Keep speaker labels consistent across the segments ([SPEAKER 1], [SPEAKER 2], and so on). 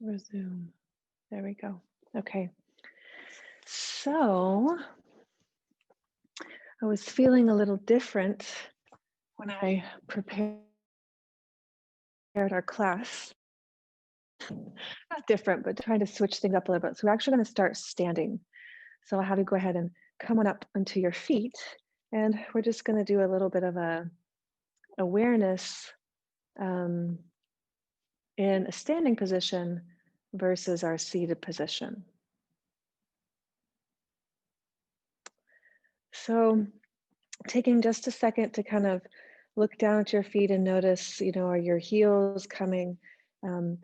[SPEAKER 1] Resume. There we go. Okay. So I was feeling a little different when I prepared our class. Not different, but trying to switch things up a little bit. So we're actually going to start standing. So I'll have you go ahead and come on up onto your feet. And we're just going to do a little bit of a awareness um, in a standing position versus our seated position. So taking just a second to kind of look down at your feet and notice, are your heels coming um,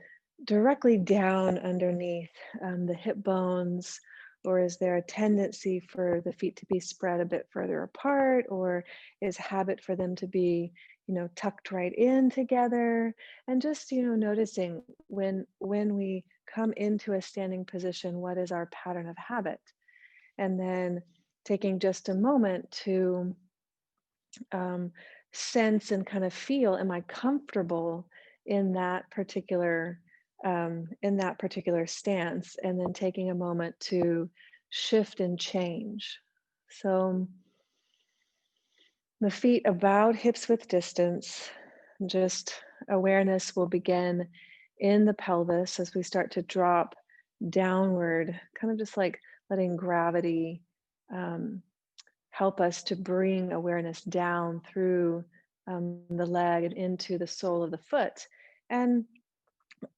[SPEAKER 1] directly down underneath the hip bones, or is there a tendency for the feet to be spread a bit further apart, or is habit for them to be, tucked right in together? And just, noticing when we come into a standing position, what is our pattern of habit? And then taking just a moment to um, sense and kind of feel, am I comfortable in that particular stance? And then taking a moment to shift and change. So the feet about hips width distance, just awareness will begin in the pelvis as we start to drop downward, kind of just like letting gravity um, help us to bring awareness down through the leg and into the sole of the foot. And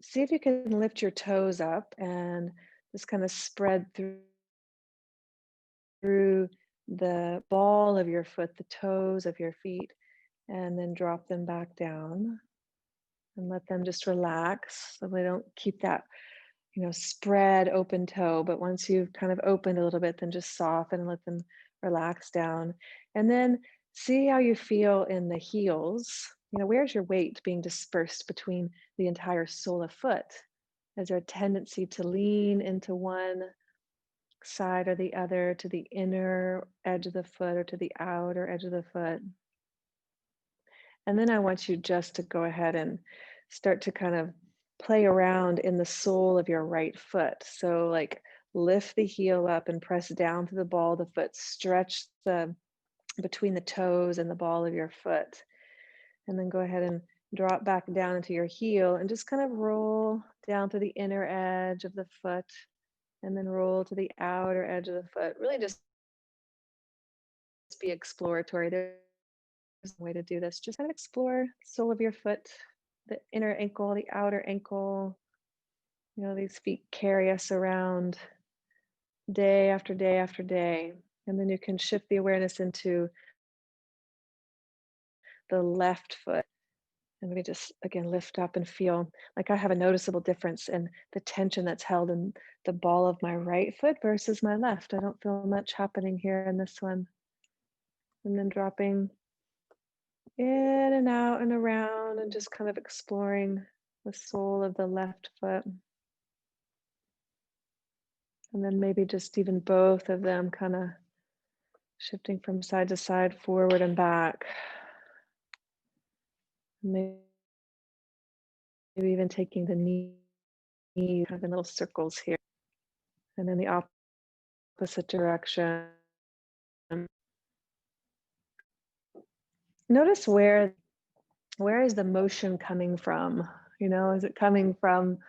[SPEAKER 1] see if you can lift your toes up and just kind of spread through the ball of your foot, the toes of your feet, and then drop them back down and let them just relax so they don't keep that spread open toe. But once you've kind of opened a little bit, then just soften and let them relax down. And then see how you feel in the heels. Where's your weight being dispersed between the entire sole of foot? Is there a tendency to lean into one side or the other, to the inner edge of the foot or to the outer edge of the foot? And then I want you just to go ahead and start to kind of play around in the sole of your right foot. So like lift the heel up and press down to the ball of the foot, stretch the between the toes and the ball of your foot. And then go ahead and drop back down into your heel and just kind of roll down to the inner edge of the foot and then roll to the outer edge of the foot. Really just be exploratory. There's a way to do this. Just kind of explore the sole of your foot, the inner ankle, the outer ankle. These feet carry us around day after day after day. And then you can shift the awareness into the left foot. And maybe just, again, lift up and feel like I have a noticeable difference in the tension that's held in the ball of my right foot versus my left. I don't feel much happening here in this one. And then dropping in and out and around and just kind of exploring the sole of the left foot. And then maybe just even both of them kind of shifting from side to side, forward and back. Maybe even taking the knee kind of in little circles here. And then the opposite direction. Notice where is the motion coming from? Is it coming from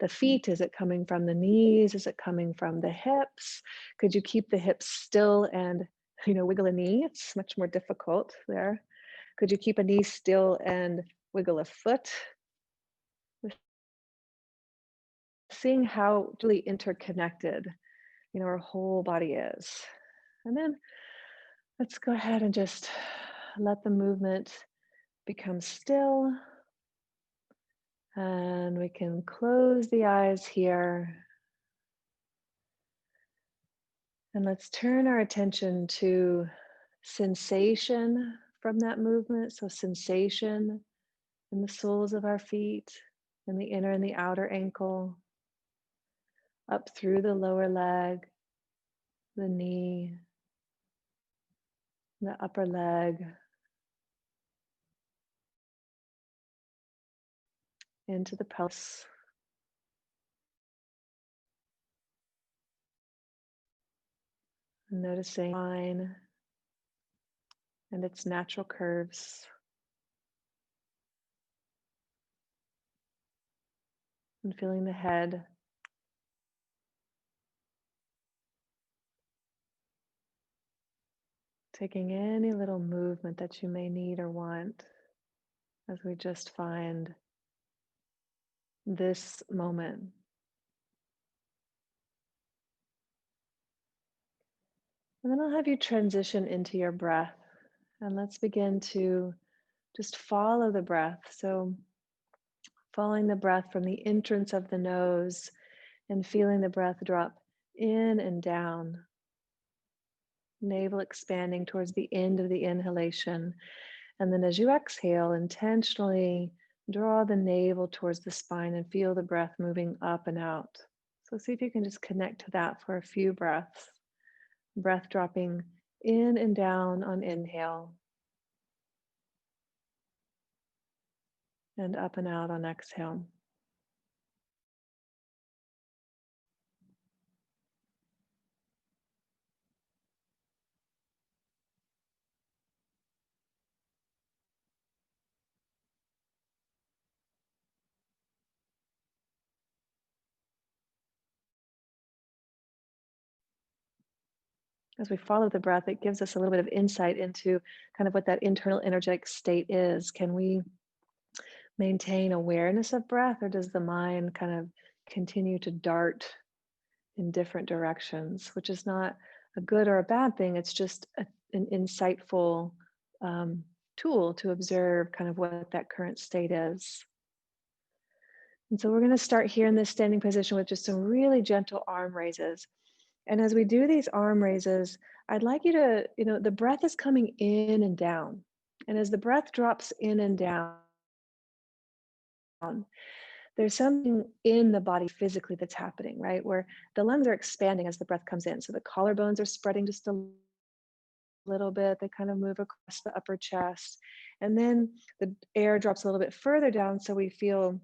[SPEAKER 1] the feet? Is it coming from the knees? Is it coming from the hips? Could you keep the hips still and, wiggle a knee? It's much more difficult there. Could you keep a knee still and wiggle a foot? Seeing how really interconnected, our whole body is. And then let's go ahead and just let the movement become still. And we can close the eyes here. And let's turn our attention to sensation from that movement. So sensation in the soles of our feet, in the inner and the outer ankle, up through the lower leg, the knee, the upper leg, into the pelvis. Noticing line and its natural curves, and feeling the head, taking any little movement that you may need or want as we just find this moment. And then I'll have you transition into your breath. And let's begin to just follow the breath. So, following the breath from the entrance of the nose and feeling the breath drop in and down, navel expanding towards the end of the inhalation. And then as you exhale, intentionally draw the navel towards the spine and feel the breath moving up and out. So see if you can just connect to that for a few breaths. Breath dropping in and down on inhale and up and out on exhale. As we follow the breath, it gives us a little bit of insight into kind of what that internal energetic state is. Can we maintain awareness of breath, or does the mind kind of continue to dart in different directions, which is not a good or a bad thing? It's just an insightful um, tool to observe kind of what that current state is. And so we're going to start here in this standing position with just some really gentle arm raises. And as we do these arm raises, I'd like you to, the breath is coming in and down. And as the breath drops in and down, there's something in the body physically that's happening, right? Where the lungs are expanding as the breath comes in. So the collarbones are spreading just a little bit. They kind of move across the upper chest. And then the air drops a little bit further down. So we feel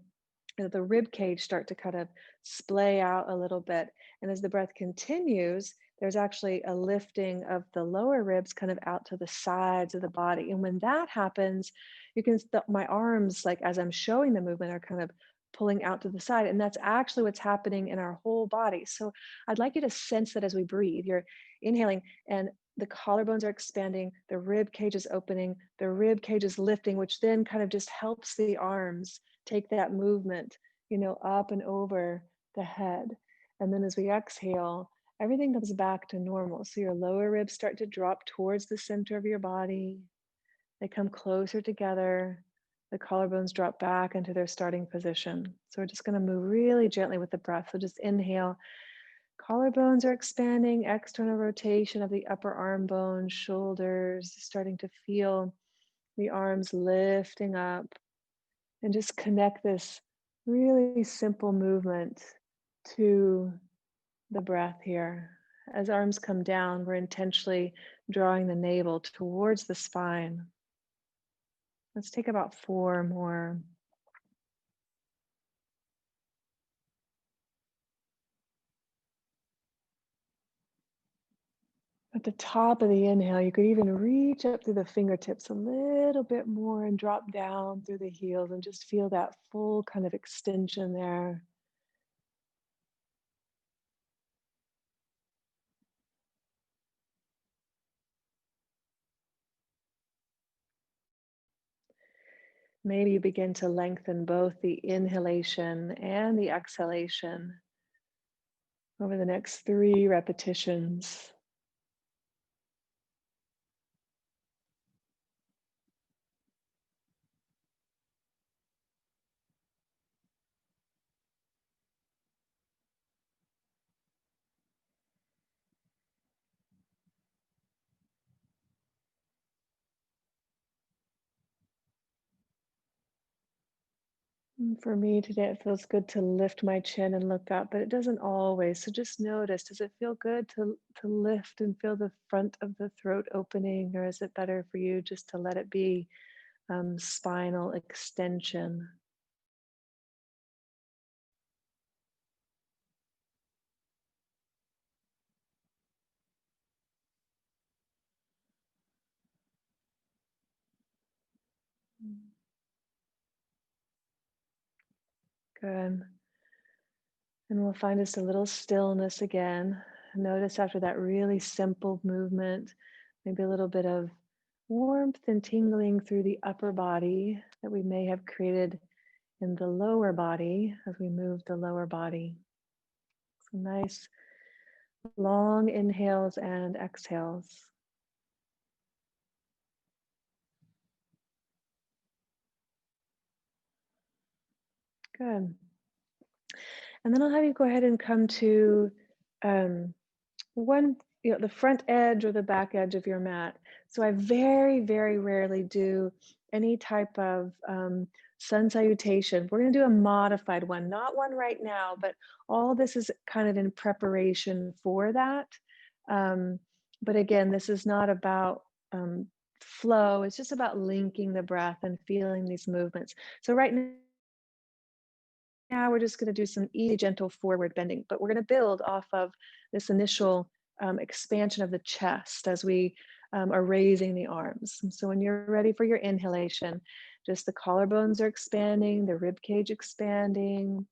[SPEAKER 1] the rib cage start to kind of splay out a little bit. And as the breath continues, there's actually a lifting of the lower ribs kind of out to the sides of the body. And when that happens, you can, my arms, like as I'm showing the movement, are kind of pulling out to the side. And that's actually what's happening in our whole body. So I'd like you to sense that as we breathe. You're inhaling and the collarbones are expanding, the rib cage is opening, the rib cage is lifting, which then kind of just helps the arms take that movement, up and over the head. And then as we exhale, everything comes back to normal. So your lower ribs start to drop towards the center of your body. They come closer together. The collarbones drop back into their starting position. So we're just going to move really gently with the breath. So just inhale. Collarbones are expanding, external rotation of the upper arm bones, shoulders, starting to feel the arms lifting up, and just connect this really simple movement to the breath here. As arms come down, we're intentionally drawing the navel towards the spine. Let's take about 4 more. At the top of the inhale, you could even reach up through the fingertips a little bit more and drop down through the heels and just feel that full kind of extension there. Maybe you begin to lengthen both the inhalation and the exhalation over the next 3 repetitions. For me today, it feels good to lift my chin and look up, but it doesn't always. So just notice, does it feel good to lift and feel the front of the throat opening, or is it better for you just to let it be spinal extension? Mm. Good. And we'll find just a little stillness again. Notice after that really simple movement, maybe a little bit of warmth and tingling through the upper body that we may have created in the lower body as we move the lower body. So nice long inhales and exhales. Good. And then I'll have you go ahead and come to um, one, the front edge or the back edge of your mat. So I very, very rarely do any type of sun salutation. We're going to do a modified one, not one right now, but all this is kind of in preparation for that. Um, but again, this is not about flow, it's just about linking the breath and feeling these movements. So right now we're just going to do some easy, gentle forward bending, but we're going to build off of this initial expansion of the chest as we are raising the arms. And so when you're ready for your inhalation, just the collarbones are expanding, the rib cage expanding,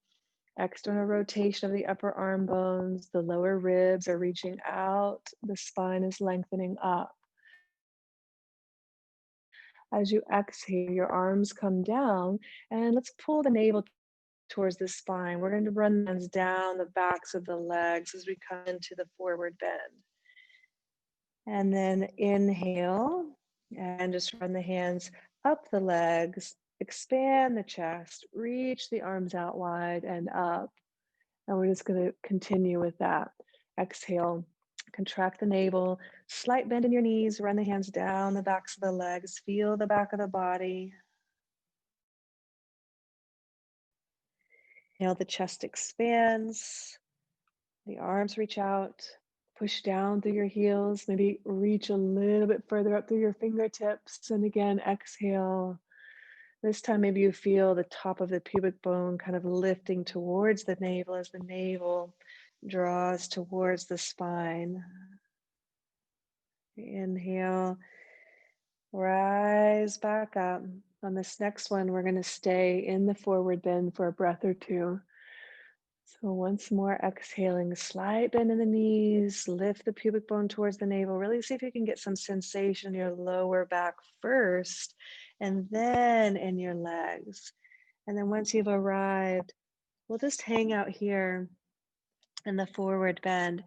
[SPEAKER 1] external rotation of the upper arm bones, the lower ribs are reaching out, the spine is lengthening up. As you exhale, your arms come down, and let's pull the navel towards the spine. We're going to run the hands down the backs of the legs as we come into the forward bend. And then inhale and just run the hands up the legs, expand the chest, reach the arms out wide and up. And we're just going to continue with that. Exhale, contract the navel, slight bend in your knees, run the hands down the backs of the legs, feel the back of the body. Inhale, the chest expands. The arms reach out, push down through your heels, maybe reach a little bit further up through your fingertips. And again, exhale. This time, maybe you feel the top of the pubic bone kind of lifting towards the navel as the navel draws towards the spine. Inhale, rise back up. On this next one, we're going to stay in the forward bend for a breath or two. So once more, exhaling, slight bend in the knees, lift the pubic bone towards the navel. Really see if you can get some sensation in your lower back first, and then in your legs. And then once you've arrived, we'll just hang out here in the forward bend.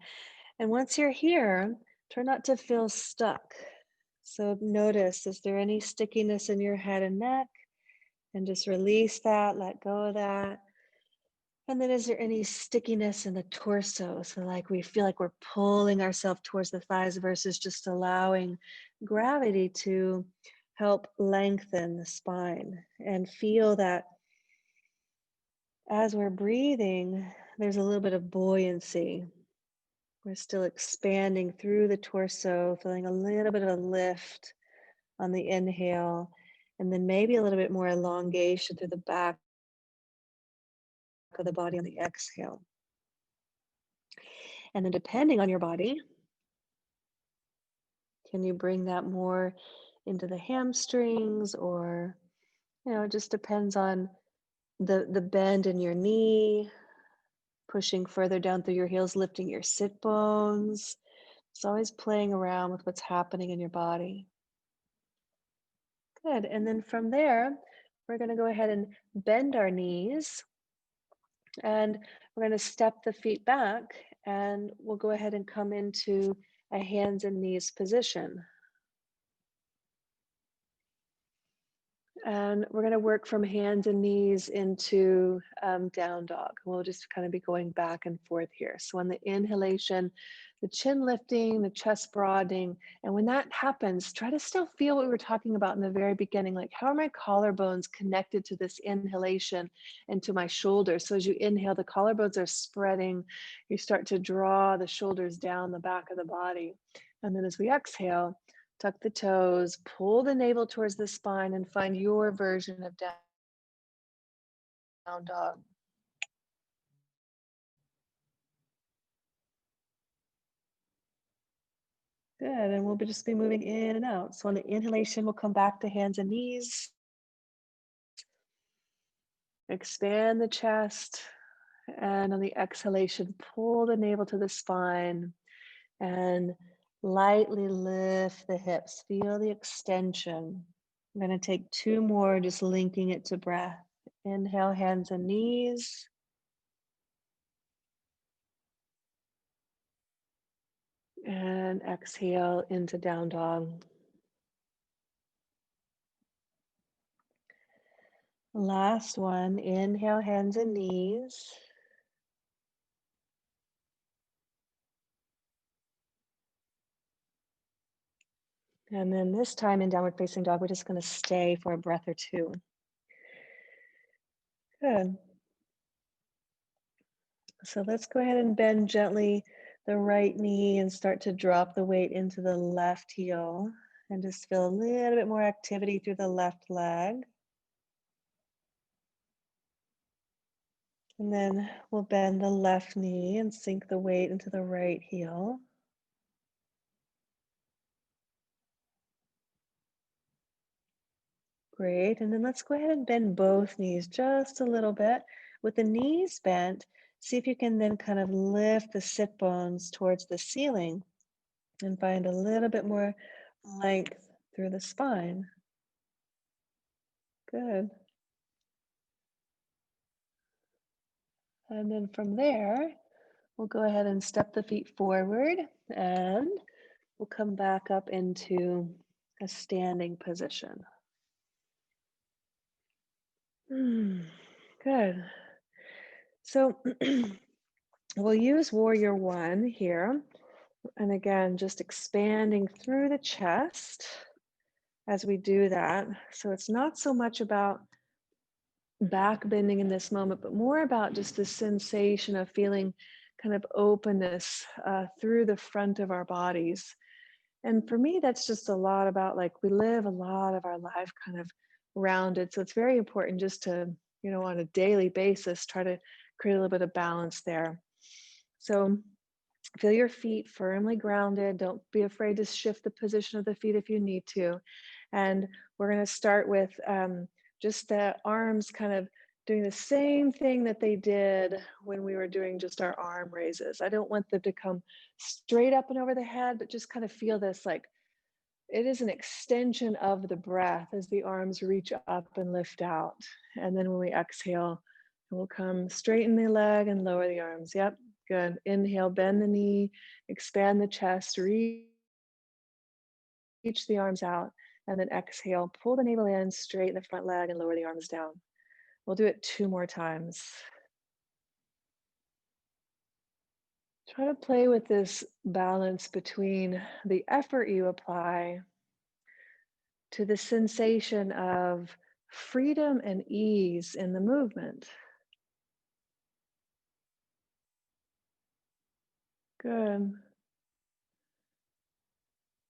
[SPEAKER 1] And once you're here, try not to feel stuck. So notice, is there any stickiness in your head and neck? And just release that, let go of that. And then is there any stickiness in the torso? So like we feel like we're pulling ourselves towards the thighs versus just allowing gravity to help lengthen the spine, and feel that as we're breathing, there's a little bit of buoyancy. We're still expanding through the torso, feeling a little bit of a lift on the inhale, and then maybe a little bit more elongation through the back of the body on the exhale. And then depending on your body, can you bring that more into the hamstrings, or, it just depends on the bend in your knee, pushing further down through your heels, lifting your sit bones. It's always playing around with what's happening in your body. Good. And then from there, we're going to go ahead and bend our knees, and we're going to step the feet back, and we'll go ahead and come into a hands and knees position. And we're going to work from hands and knees into down dog. We'll just kind of be going back and forth here. So on the inhalation, the chin lifting, the chest broadening. And when that happens, try to still feel what we were talking about in the very beginning. Like, how are my collarbones connected to this inhalation and to my shoulders? So as you inhale, the collarbones are spreading. You start to draw the shoulders down the back of the body. And then as we exhale, tuck the toes, pull the navel towards the spine, and find your version of down dog. Good, and we'll just be moving in and out. So on the inhalation, we'll come back to hands and knees. Expand the chest. And on the exhalation, pull the navel to the spine and lightly lift the hips. Feel the extension. I'm going to take two more, just linking it to breath. Inhale, hands and knees. And exhale into down dog. Last one. Inhale, hands and knees. And then this time in downward facing dog, we're just going to stay for a breath or two. Good. So let's go ahead and bend gently the right knee and start to drop the weight into the left heel and just feel a little bit more activity through the left leg. And then we'll bend the left knee and sink the weight into the right heel. Great. And then let's go ahead and bend both knees just a little bit. With the knees bent, see if you can then kind of lift the sit bones towards the ceiling and find a little bit more length through the spine. Good. And then from there, we'll go ahead and step the feet forward and we'll come back up into a standing position. Good. So we'll use warrior one here. And again, just expanding through the chest as we do that. So it's not so much about back bending in this moment, but more about just the sensation of feeling kind of openness through the front of our bodies. And for me, that's just a lot about like we live a lot of our life kind of rounded. So it's very important just to, on a daily basis, try to create a little bit of balance there. So feel your feet firmly grounded. Don't be afraid to shift the position of the feet if you need to. And we're going to start with just the arms kind of doing the same thing that they did when we were doing just our arm raises. I don't want them to come straight up and over the head, but just kind of feel this like it is an extension of the breath as the arms reach up and lift out. And then when we exhale, we'll come straighten the leg and lower the arms. Yep, good. Inhale, bend the knee, expand the chest, reach the arms out. And then exhale, pull the navel in, straighten the front leg and lower the arms down. We'll do it two more times. Try to play with this balance between the effort you apply to the sensation of freedom and ease in the movement. Good.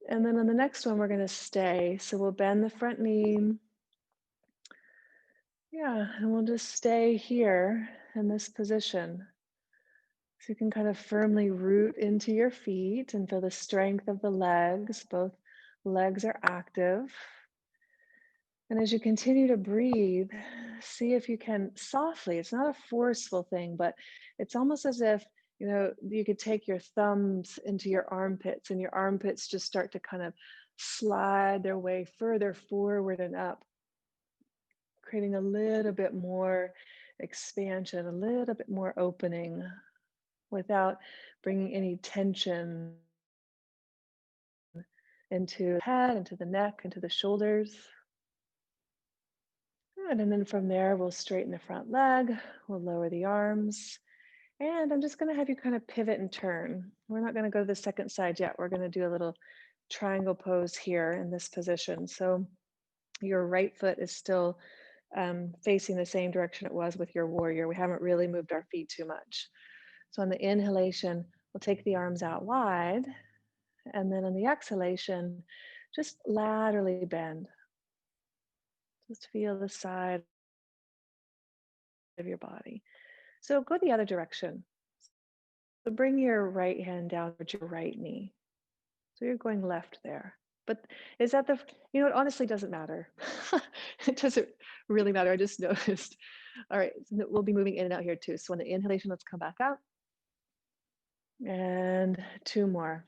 [SPEAKER 1] And then on the next one, we're going to stay. So we'll bend the front knee. Yeah, and we'll just stay here in this position. So you can kind of firmly root into your feet and feel the strength of the legs. Both legs are active. And as you continue to breathe, see if you can softly, it's not a forceful thing, but it's almost as if, you could take your thumbs into your armpits and your armpits just start to kind of slide their way further forward and up, creating a little bit more expansion, a little bit more opening without bringing any tension into the head, into the neck, into the shoulders. Good. And then from there, we'll straighten the front leg, we'll lower the arms, and I'm just going to have you kind of pivot and turn. We're not going to go to the second side yet. We're going to do a little triangle pose here in this position. So your right foot is still facing the same direction it was with your warrior. We haven't really moved our feet too much. So on the inhalation, we'll take the arms out wide. And then on the exhalation, just laterally bend. Just feel the side of your body. So go the other direction. So bring your right hand down towards your right knee. So you're going left there. But is that it honestly doesn't matter. It doesn't really matter. I just noticed All right, so we'll be moving in and out here too. So on the inhalation, let's come back up. And two more.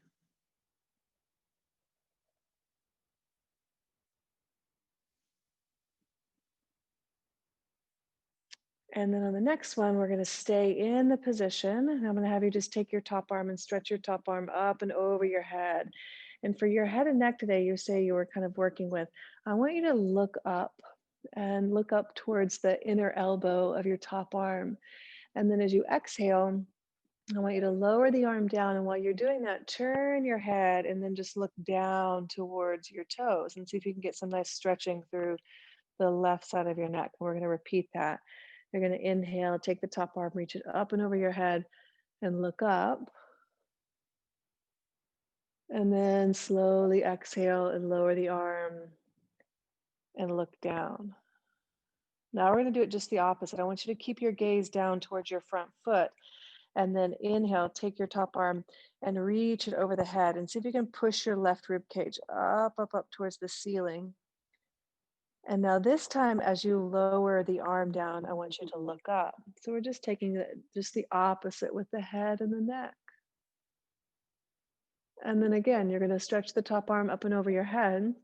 [SPEAKER 1] And then on the next one, we're going to stay in the position. And I'm going to have you just take your top arm and stretch your top arm up and over your head. And for your head and neck today, you say you were kind of working with, I want you to look up and look up towards the inner elbow of your top arm. And then as you exhale, I want you to lower the arm down. And while you're doing that, turn your head and then just look down towards your toes and see if you can get some nice stretching through the left side of your neck. We're going to repeat that. You're going to inhale, take the top arm, reach it up and over your head and look up. And then slowly exhale and lower the arm and look down. Now we're going to do it just the opposite. I want you to keep your gaze down towards your front foot. And then inhale, take your top arm and reach it over the head and see if you can push your left rib cage up towards the ceiling. And now this time, as you lower the arm down, I want you to look up. So we're just taking just the opposite with the head and the neck. And then again, you're going to stretch the top arm up and over your head. And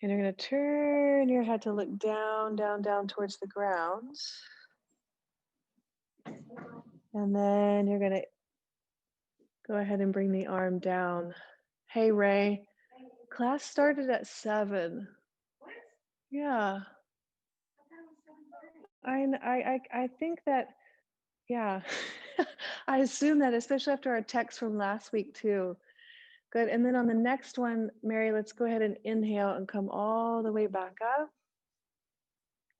[SPEAKER 1] you're going to turn your head to look down towards the ground. And then you're going to go ahead and bring the arm down. Hey, Ray, class started at 7. Yeah, I think that, yeah. I assume that, especially after our text from last week too. Good. And then on the next one, Mary, let's go ahead and inhale and come all the way back up.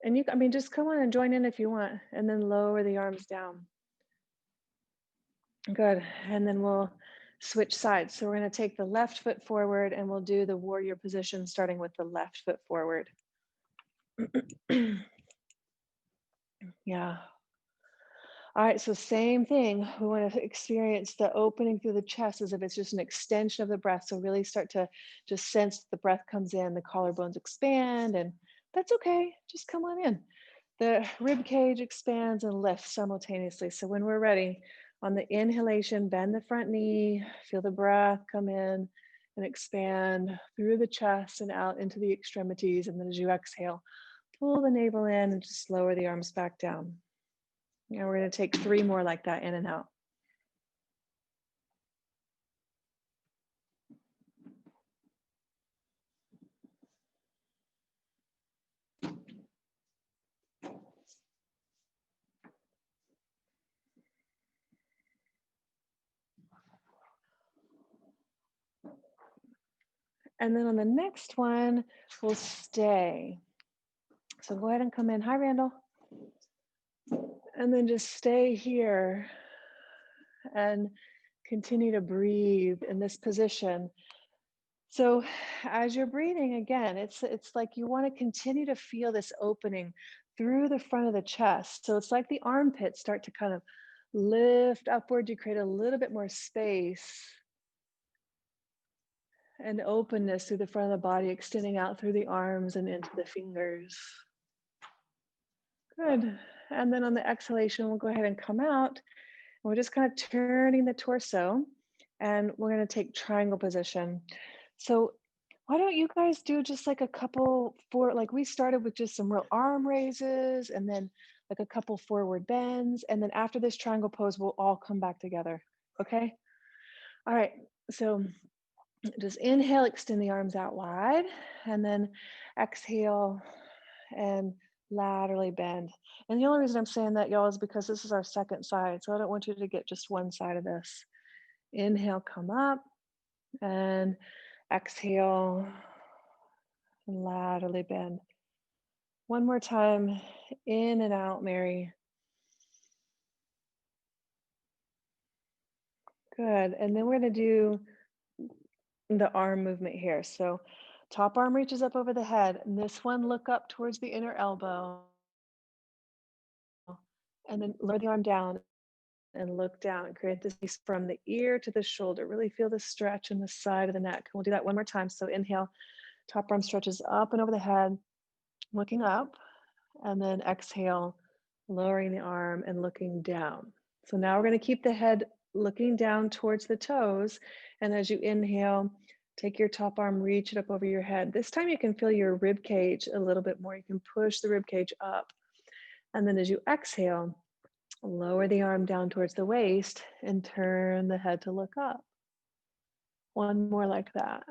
[SPEAKER 1] And I mean, just come on and join in if you want, and then lower the arms down. Good. And then we'll switch sides. So we're going to take the left foot forward and we'll do the warrior position, starting with the left foot forward. Yeah. All right, so same thing. We want to experience the opening through the chest as if it's just an extension of the breath. So really start to just sense the breath comes in, the collarbones expand, and that's okay. Just come on in. The rib cage expands and lifts simultaneously. So when we're ready, on the inhalation, bend the front knee, feel the breath come in and expand through the chest and out into the extremities. And then as you exhale, pull the navel in and just lower the arms back down. And we're going to take 3 more like that, in and out. And then on the next one, we'll stay. So go ahead and come in. Hi, Randall. And then just stay here and continue to breathe in this position. So as you're breathing again, it's like you want to continue to feel this opening through the front of the chest. So it's like the armpits start to kind of lift upward. You create a little bit more space and openness through the front of the body, extending out through the arms and into the fingers. Good. And then on the exhalation, we'll go ahead and come out. We're just kind of turning the torso and we're going to take triangle position. So why don't you guys do just like a couple like we started with just some real arm raises and then like a couple forward bends. And then after this triangle pose, we'll all come back together. Okay. All right. So just inhale, extend the arms out wide, and then exhale and laterally bend. And the only reason I'm saying that, y'all, is because this is our second side. So I don't want you to get just one side of this. Inhale, come up, and exhale, and laterally bend. One more time, in and out, Mary. Good. And then we're going to do the arm movement here. So top arm reaches up over the head, and this one look up towards the inner elbow, and then lower the arm down and look down. Create this space from the ear to the shoulder. Really feel the stretch in the side of the neck. We'll do that one more time. So inhale, top arm stretches up and over the head, looking up, and then exhale, lowering the arm and looking down. So now we're going to keep the head looking down towards the toes. And as you inhale, take your top arm, reach it up over your head. This time you can feel your rib cage a little bit more. You can push the rib cage up. And then as you exhale, lower the arm down towards the waist and turn the head to look up. One more like that.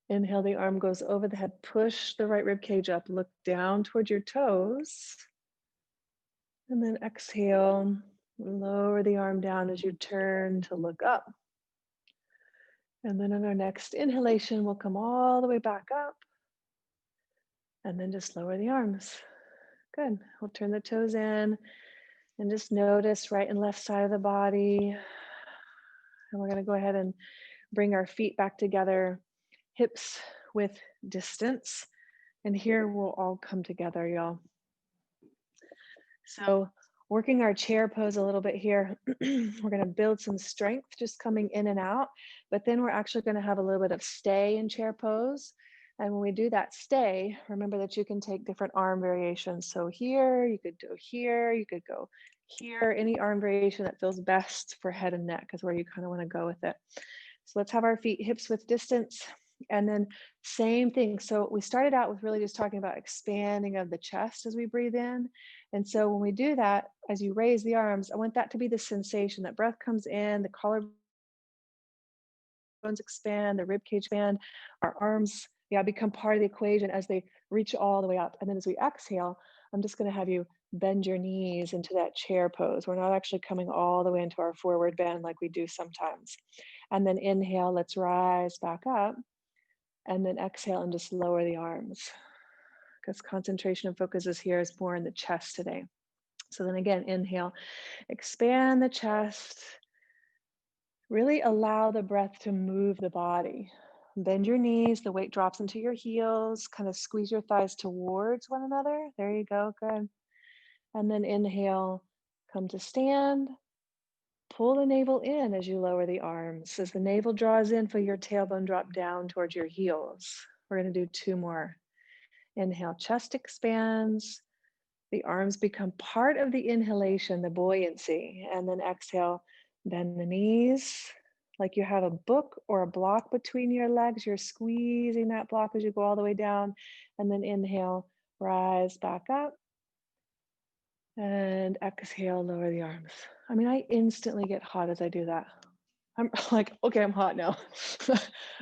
[SPEAKER 1] Inhale, the arm goes over the head, push the right rib cage up, look down towards your toes. And then exhale, lower the arm down as you turn to look up. And then on our next inhalation, we'll come all the way back up. And then just lower the arms. Good. We'll turn the toes in and just notice right and left side of the body. And we're going to go ahead and bring our feet back together, hips with distance. And here we'll all come together, y'all. So working our chair pose a little bit here, we're going to build some strength just coming in and out, but then we're actually going to have a little bit of stay in chair pose. And when we do that stay, remember that you can take different arm variations. So here, you could go here, you could go here, any arm variation that feels best for head and neck is where you kind of want to go with it. So let's have our feet hips width distance. And then same thing. So we started out with really just talking about expanding of the chest as we breathe in. And so when we do that, as you raise the arms, I want that to be the sensation that breath comes in, the collarbones expand, the rib cage expand, our arms, become part of the equation as they reach all the way up. And then as we exhale, I'm just going to have you bend your knees into that chair pose. We're not actually coming all the way into our forward bend like we do sometimes. And then inhale, let's rise back up. And then exhale and just lower the arms, because concentration and focus is here is more in the chest today. So then again, inhale, expand the chest, really allow the breath to move the body. Bend your knees, the weight drops into your heels, kind of squeeze your thighs towards one another. There you go, good. And then inhale, come to stand. Pull the navel in as you lower the arms. As the navel draws in, feel your tailbone drop down towards your heels. We're going to do 2 more. Inhale, chest expands. The arms become part of the inhalation, the buoyancy. And then exhale, bend the knees. Like you have a book or a block between your legs. You're squeezing that block as you go all the way down. And then inhale, rise back up. And exhale, lower the arms. I mean, I instantly get hot as I do that. I'm like, okay, I'm hot now. All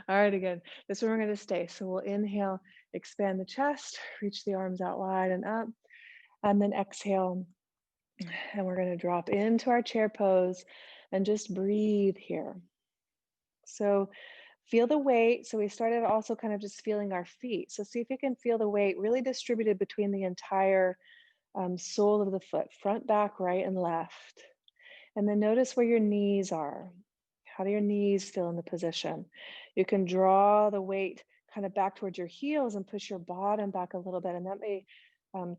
[SPEAKER 1] right, again, this is where we're going to stay. So we'll inhale, expand the chest, reach the arms out wide and up, and then exhale. And we're going to drop into our chair pose and just breathe here. So feel the weight. So we started also kind of just feeling our feet. So see if you can feel the weight really distributed between the entire sole of the foot, front, back, right, and left. And then notice where your knees are. How do your knees feel in the position? You can draw the weight kind of back towards your heels and push your bottom back a little bit. And that may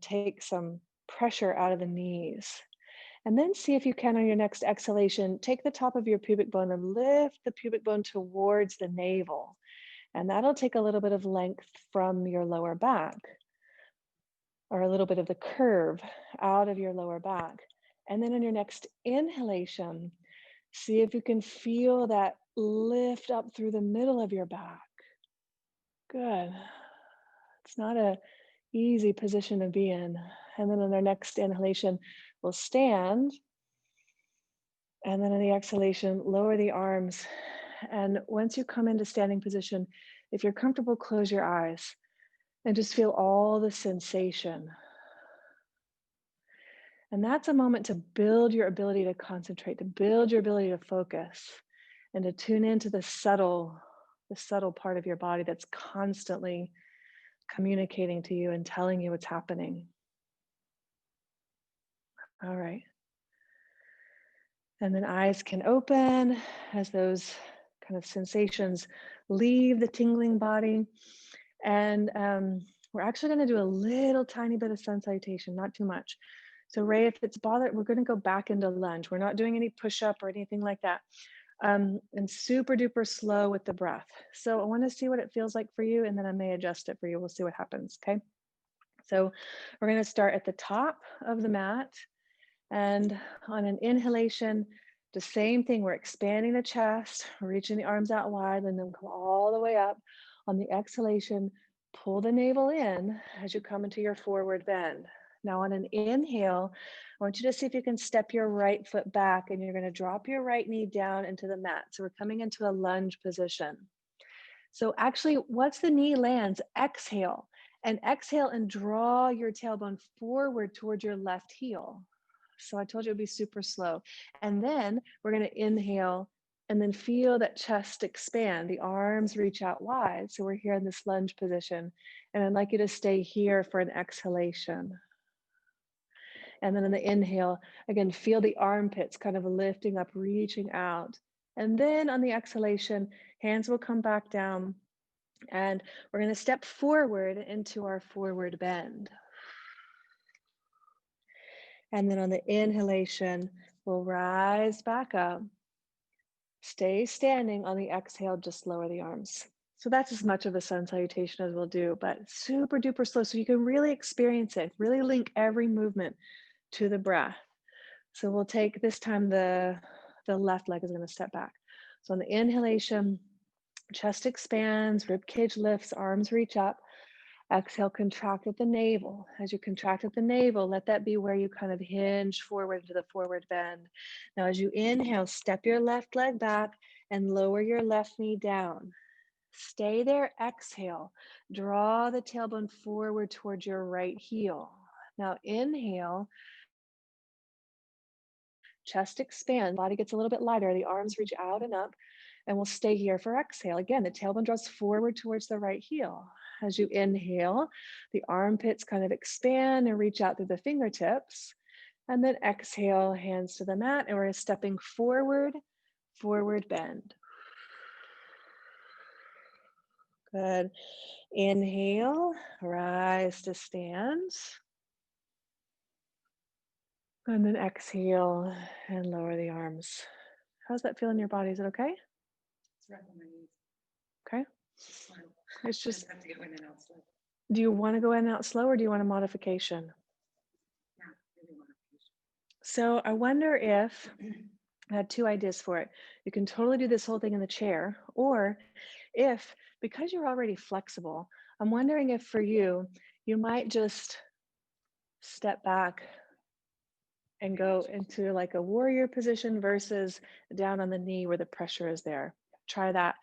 [SPEAKER 1] take some pressure out of the knees. And then see if you can on your next exhalation, take the top of your pubic bone and lift the pubic bone towards the navel. And that'll take a little bit of length from your lower back, or a little bit of the curve out of your lower back. And then on your next inhalation, see if you can feel that lift up through the middle of your back. Good. It's not an easy position to be in. And then on our next inhalation, we'll stand. And then on the exhalation, lower the arms. And once you come into standing position, if you're comfortable, close your eyes and just feel all the sensation. And that's a moment to build your ability to concentrate, to build your ability to focus, and to tune into the subtle part of your body that's constantly communicating to you and telling you what's happening. All right. And then eyes can open as those kind of sensations leave the tingling body. And we're actually going to do a little tiny bit of sun salutation, not too much. So Ray, if it's bothered, we're going to go back into lunge. We're not doing any push-up or anything like that. And super duper slow with the breath. So I want to see what it feels like for you, and then I may adjust it for you. We'll see what happens, okay? So we're going to start at the top of the mat. And on an inhalation, the same thing. We're expanding the chest, reaching the arms out wide, and then come all the way up. On the exhalation, pull the navel in as you come into your forward bend. Now, on an inhale, I want you to see if you can step your right foot back, and you're going to drop your right knee down into the mat. So we're coming into a lunge position. So actually, once the knee lands, exhale and draw your tailbone forward towards your left heel. So I told you it'd be super slow. And then we're going to inhale and then feel that chest expand. The arms reach out wide. So we're here in this lunge position. And I'd like you to stay here for an exhalation. And then in the inhale, again, feel the armpits kind of lifting up, reaching out. And then on the exhalation, hands will come back down. And we're going to step forward into our forward bend. And then on the inhalation, we'll rise back up. Stay standing. On the exhale, just lower the arms. So that's as much of a sun salutation as we'll do, but super duper slow. So you can really experience it, really link every movement to the breath. So we'll take this time, the left leg is going to step back. So on the inhalation, chest expands, rib cage lifts, arms reach up. Exhale, contract at the navel. As you contract at the navel, let that be where you kind of hinge forward to the forward bend. Now, as you inhale, step your left leg back and lower your left knee down. Stay there, exhale. Draw the tailbone forward towards your right heel. Now, inhale, chest expands, body gets a little bit lighter, the arms reach out and up, and we'll stay here for exhale. Again, the tailbone draws forward towards the right heel. As you inhale, the armpits kind of expand and reach out through the fingertips. And then exhale, hands to the mat, and we're stepping forward, forward bend. Good. Inhale, rise to stand. And then exhale and lower the arms. How's that feel in your body? Is it okay?
[SPEAKER 2] It's rough on my knees.
[SPEAKER 1] Okay. It's
[SPEAKER 2] I
[SPEAKER 1] just,
[SPEAKER 2] have to go in and out slow.
[SPEAKER 1] do you want to go in and out slow or do you want a modification?
[SPEAKER 2] Yeah, really want to.
[SPEAKER 1] So I wonder if I had two ideas for it. You can totally do this whole thing in the chair, or if, because you're already flexible, I'm wondering if for you, you might just step back and go into like a warrior position versus down on the knee where the pressure is there. Try that.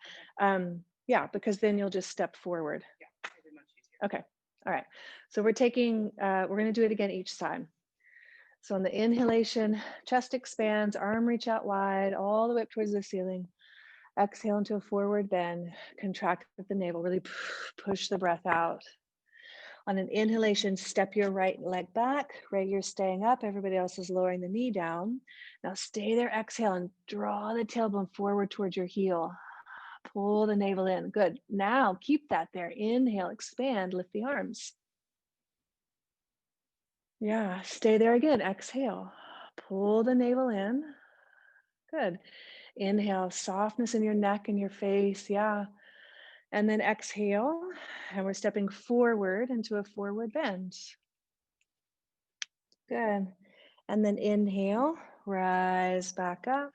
[SPEAKER 1] Yeah, because then you'll just step forward.
[SPEAKER 2] Yeah, it'll be much easier.
[SPEAKER 1] Okay. All right. So we're going to do it again each side. So on the inhalation, chest expands, arm reach out wide, all the way up towards the ceiling. Exhale into a forward bend, contract with the navel, really push the breath out. On an inhalation, step your right leg back. Right, you're staying up. Everybody else is lowering the knee down. Now stay there, exhale, and draw the tailbone forward towards your heel. Pull the navel in. Good. Now keep that there. Inhale, expand, lift the arms. Yeah, stay there again. Exhale. Pull the navel in. Good. Inhale, softness in your neck and your face. Yeah. And then exhale. And we're stepping forward into a forward bend. Good. And then inhale, rise back up.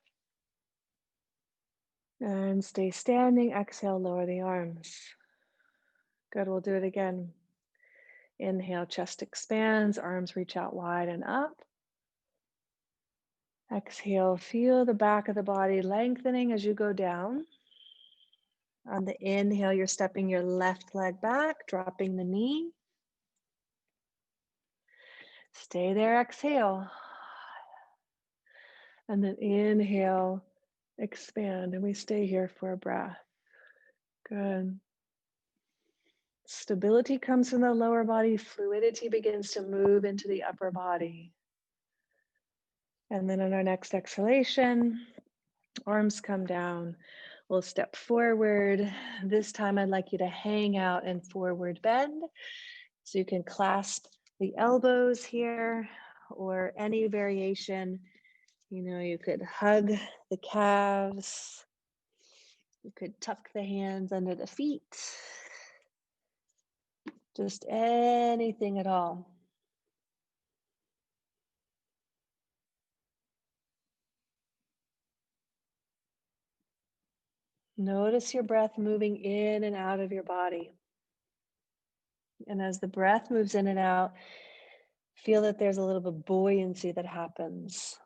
[SPEAKER 1] And stay standing. Exhale, lower the arms. Good. We'll do it again. Inhale, chest expands, arms reach out wide and up. Exhale, feel the back of the body lengthening as you go down. On the inhale, you're stepping your left leg back, dropping the knee. Stay there, exhale. And then inhale, expand, and we stay here for a breath. Good. Stability comes from the lower body, fluidity begins to move into the upper body. And then on our next exhalation, arms come down. We'll step forward. This time I'd like you to hang out in forward bend. So you can clasp the elbows here or any variation. You know, you could hug the calves. You could tuck the hands under the feet. Just anything at all. Notice your breath moving in and out of your body. And as the breath moves in and out, feel that there's a little bit of buoyancy that happens.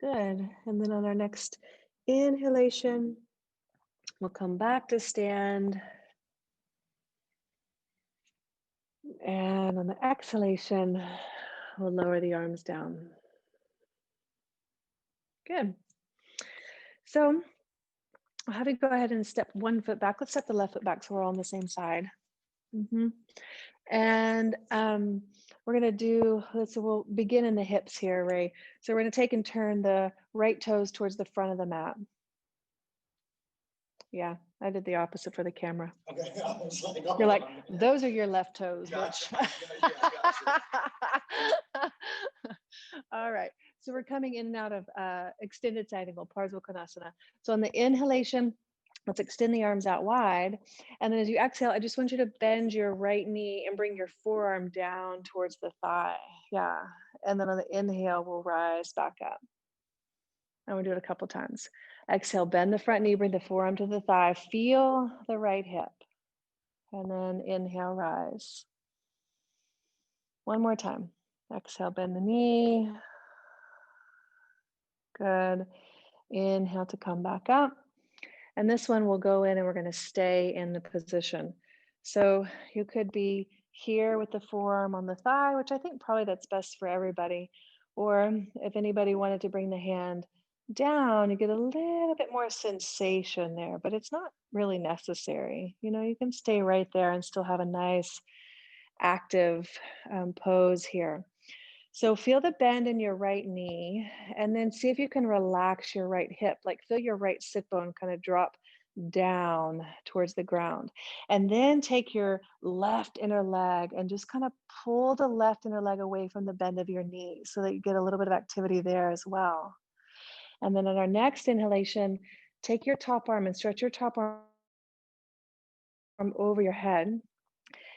[SPEAKER 1] Good. And then on our next inhalation, we'll come back to stand. And on the exhalation, we'll lower the arms down. Good. So I'll have you go ahead and step one foot back. Let's step the left foot back so we're all on the same side. And we're going to do, so we'll begin in the hips here, Ray. So we're going to take and turn the right toes towards the front of the mat. Yeah, I did the opposite for the camera.
[SPEAKER 3] Okay, I was like, oh,
[SPEAKER 1] You're like, those are your left toes.
[SPEAKER 3] Gotcha.
[SPEAKER 1] Which... All right. So we're coming in and out of extended side angle, Parsvakonasana. So on the inhalation, let's extend the arms out wide. And then as you exhale, I just want you to bend your right knee and bring your forearm down towards the thigh. Yeah. And then on the inhale, we'll rise back up. And we'll do it a couple times. Exhale, bend the front knee, bring the forearm to the thigh. Feel the right hip. And then inhale, rise. One more time. Exhale, bend the knee. Good. Inhale to come back up. And this one we'll go in and we're going to stay in the position. So you could be here with the forearm on the thigh, which I think probably that's best for everybody. Or if anybody wanted to bring the hand down, you get a little bit more sensation there, but it's not really necessary. You know, you can stay right there and still have a nice active pose here. So feel the bend in your right knee and then see if you can relax your right hip, like feel your right sit bone kind of drop down towards the ground. And then take your left inner leg and just kind of pull the left inner leg away from the bend of your knee so that you get a little bit of activity there as well. And then on our next inhalation, take your top arm and stretch your top arm over your head.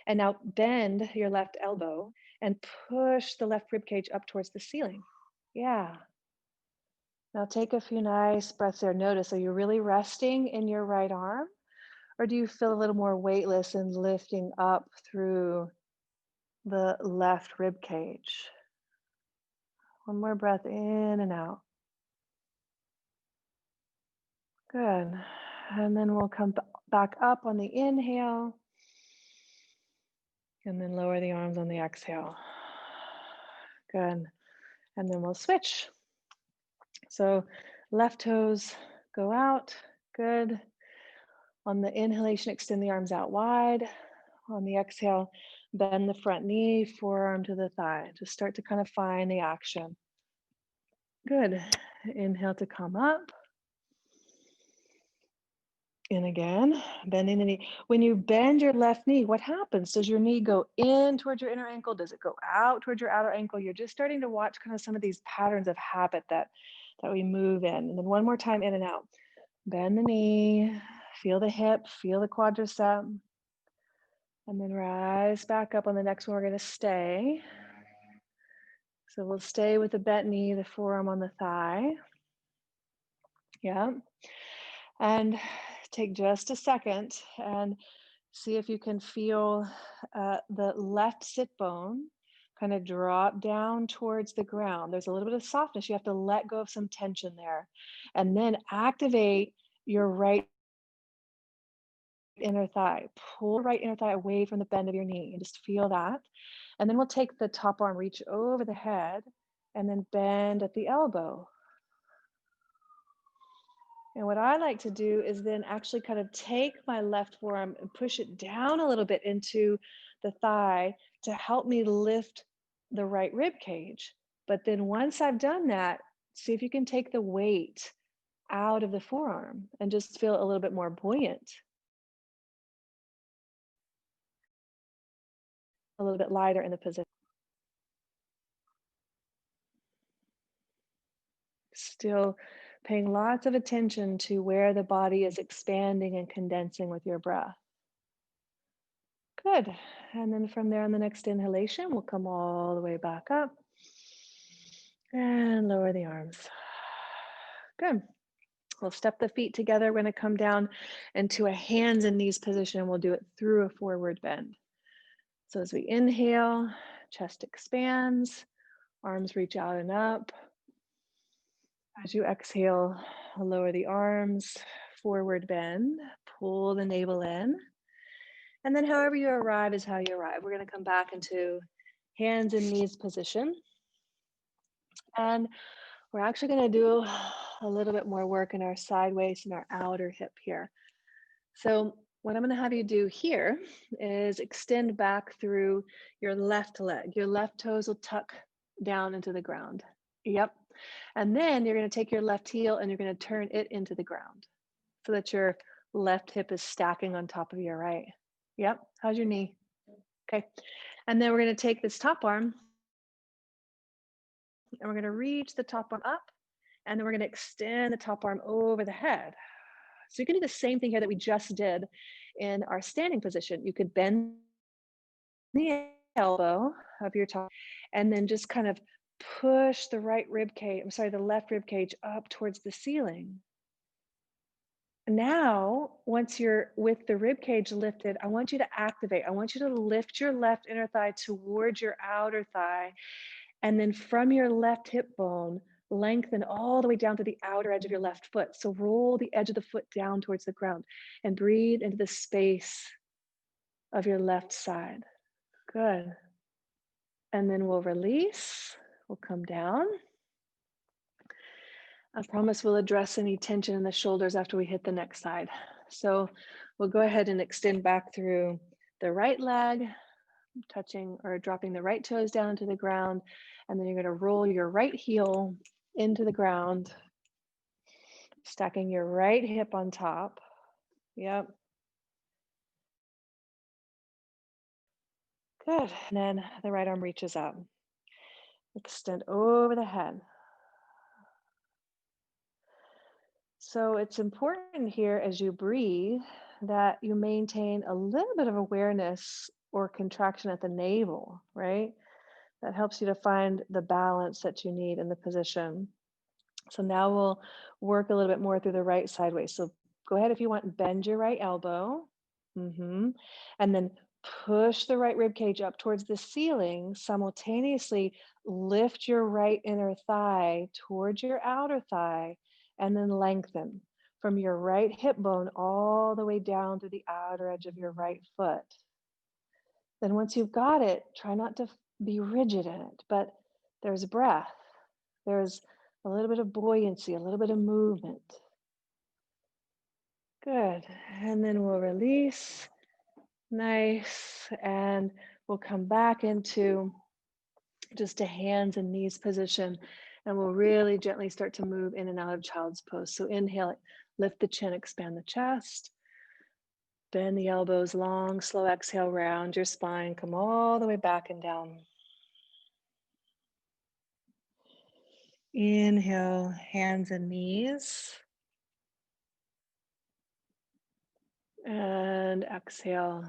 [SPEAKER 1] And now bend your left elbow and push the left rib cage up towards the ceiling. Yeah. Now take a few nice breaths there. Notice, are you really resting in your right arm? Or do you feel a little more weightless and lifting up through the left rib cage? One more breath in and out. Good. And then we'll come back up on the inhale. And then lower the arms on the exhale. Good. And then we'll switch. So left toes go out. Good. On the inhalation, extend the arms out wide. On the exhale, bend the front knee, forearm to the thigh. Just start to kind of find the action. Good. Inhale to come up. And again, bending the knee. When you bend your left knee, what happens? Does your knee go in towards your inner ankle? Does it go out towards your outer ankle? You're just starting to watch kind of some of these patterns of habit that we move in. And then one more time, in and out. Bend the knee, feel the hip, feel the quadricep. And then rise back up. On the next one, we're going to stay. So we'll stay with the bent knee, the forearm on the thigh. Yeah. And take just a second and see if you can feel the left sit bone kind of drop down towards the ground. There's a little bit of softness. You have to let go of some tension there. And then activate your right inner thigh. Pull the right inner thigh away from the bend of your knee and just feel that. And then we'll take the top arm, reach over the head, and then bend at the elbow. And what I like to do is then actually kind of take my left forearm and push it down a little bit into the thigh to help me lift the right rib cage. But then once I've done that, see if you can take the weight out of the forearm and just feel a little bit more buoyant, a little bit lighter in the position. Still paying lots of attention to where the body is expanding and condensing with your breath. Good. And then from there on the next inhalation, we'll come all the way back up and lower the arms. Good. We'll step the feet together. We're going to come down into a hands and knees position. We'll do it through a forward bend. So as we inhale, chest expands, arms reach out and up. As you exhale, lower the arms, forward bend, pull the navel in. And then however you arrive is how you arrive. We're going to come back into hands and knees position. And we're actually going to do a little bit more work in our side waist and our outer hip here. So what I'm going to have you do here is extend back through your left leg. Your left toes will tuck down into the ground. Yep. And then you're going to take your left heel and you're going to turn it into the ground so that your left hip is stacking on top of your right. Yep. How's your knee? Okay. And then we're going to take this top arm and we're going to reach the top arm up, and then we're going to extend the top arm over the head. So you can do the same thing here that we just did in our standing position. You could bend the elbow of your top and then just kind of push the the left rib cage up towards the ceiling. Now, once you're with the rib cage lifted, I want you to activate. I want you to lift your left inner thigh towards your outer thigh. And then from your left hip bone, lengthen all the way down to the outer edge of your left foot. So roll the edge of the foot down towards the ground and breathe into the space of your left side. Good. And then we'll release. We'll come down. I promise we'll address any tension in the shoulders after we hit the next side. So we'll go ahead and extend back through the right leg, touching or dropping the right toes down to the ground. And then you're going to roll your right heel into the ground, stacking your right hip on top. Yep. Good. And then the right arm reaches up. Extend over the head. So it's important here as you breathe that you maintain a little bit of awareness or contraction at the navel, right? That helps you to find the balance that you need in the position. So now we'll work a little bit more through the right sideways. So go ahead if you want, bend your right elbow. And then push the right rib cage up towards the ceiling. Simultaneously lift your right inner thigh towards your outer thigh, and then lengthen from your right hip bone all the way down to the outer edge of your right foot. Then once you've got it, try not to be rigid in it, but there's breath. There's a little bit of buoyancy, a little bit of movement. Good. And then we'll release. Nice. And we'll come back into just a hands and knees position. And we'll really gently start to move in and out of child's pose. So inhale, lift the chin, expand the chest. Bend the elbows long, slow exhale, round your spine. Come all the way back and down. Inhale, hands and knees. And exhale,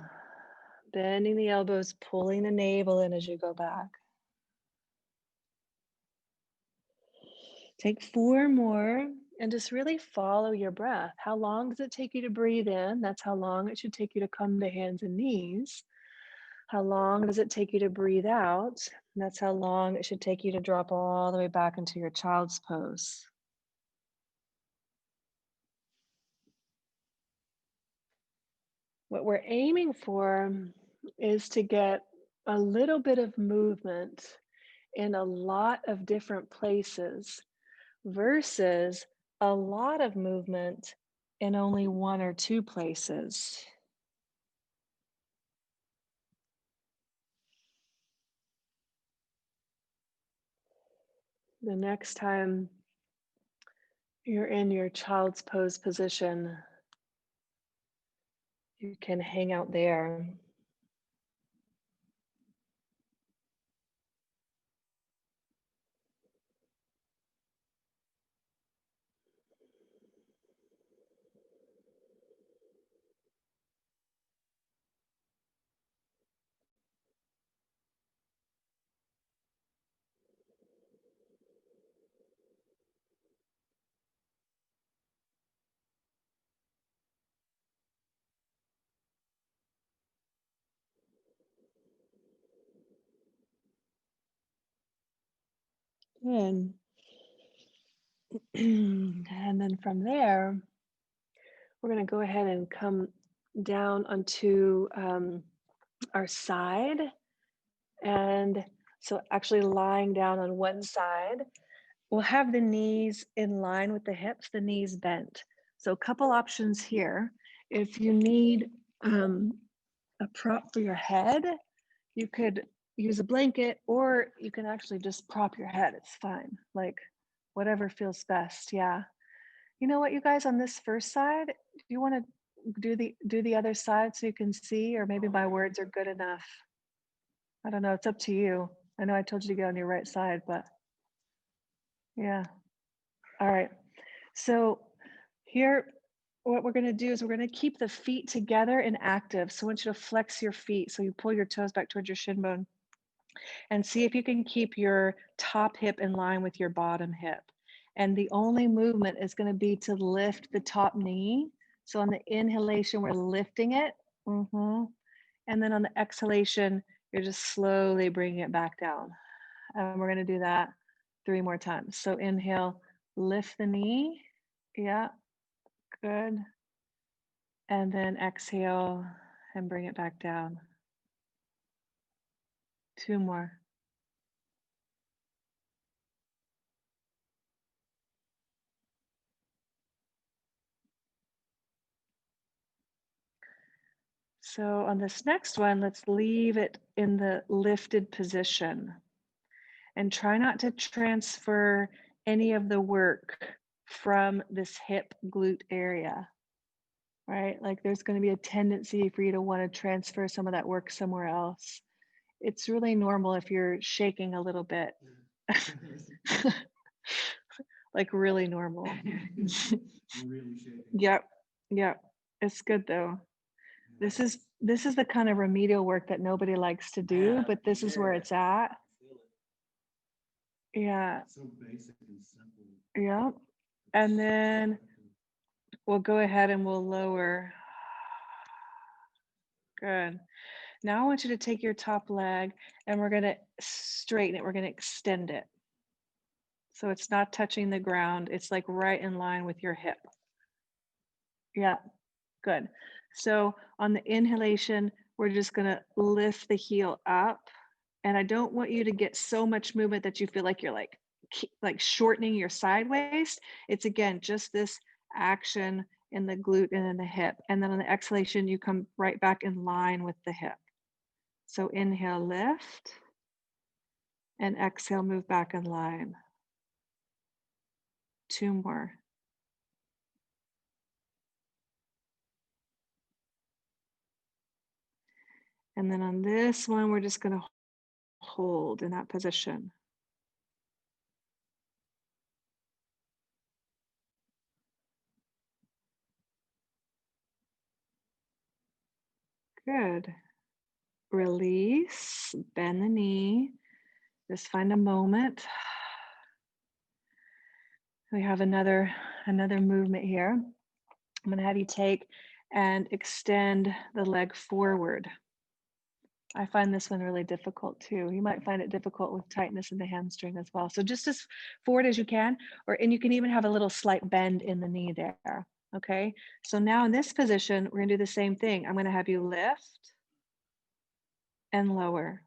[SPEAKER 1] bending the elbows, pulling the navel in as you go back. Take 4 more and just really follow your breath. How long does it take you to breathe in? That's how long it should take you to come to hands and knees. How long does it take you to breathe out? That's how long it should take you to drop all the way back into your child's pose. What we're aiming for is to get a little bit of movement in a lot of different places versus a lot of movement in only 1 or 2 places. The next time you're in your child's pose position, you can hang out there. Good. And then from there, we're going to go ahead and come down onto our side. And so, actually, lying down on one side, we'll have the knees in line with the hips, the knees bent. So, a couple options here. If you need a prop for your head, you could use a blanket, or you can actually just prop your head. It's fine. Like whatever feels best. Yeah. You know what, you guys, on this first side, do you want to do the other side so you can see, or maybe my words are good enough? I don't know. It's up to you. I know I told you to get on your right side, but yeah. All right. So here, what we're going to do is we're going to keep the feet together and active. So I want you to flex your feet. So you pull your toes back towards your shin bone and see if you can keep your top hip in line with your bottom hip. And the only movement is going to be to lift the top knee. So on the inhalation, we're lifting it. And then on the exhalation, you're just slowly bringing it back down. And we're going to do that 3 more times. So inhale, lift the knee. Yeah, good. And then exhale and bring it back down. 2 more. So on this next one, let's leave it in the lifted position and try not to transfer any of the work from this hip glute area, right? Like there's going to be a tendency for you to want to transfer some of that work somewhere else. It's really normal if you're shaking a little bit. Like really normal.
[SPEAKER 3] Really shaking.
[SPEAKER 1] Yep. Yep. It's good though. This is the kind of remedial work that nobody likes to do, but this is where it's at. Yeah.
[SPEAKER 3] So basic and simple.
[SPEAKER 1] Yeah. And then we'll go ahead and we'll lower. Good. Now I want you to take your top leg and we're going to straighten it. We're going to extend it. So it's not touching the ground. It's like right in line with your hip. Yeah. Good. So on the inhalation, we're just going to lift the heel up. And I don't want you to get so much movement that you feel like you're like shortening your side waist. It's again, just this action in the glute and in the hip. And then on the exhalation, you come right back in line with the hip. So inhale, lift, and exhale, move back in line. 2 more. And then on this one, we're just going to hold in that position. Good. Release, bend the knee. Just find a moment. We have another movement here. I'm going to have you take and extend the leg forward. I find this one really difficult too. You might find it difficult with tightness in the hamstring as well. So just as forward as you can, and you can even have a little slight bend in the knee there. Okay. So now in this position, we're going to do the same thing. I'm going to have you lift and lower.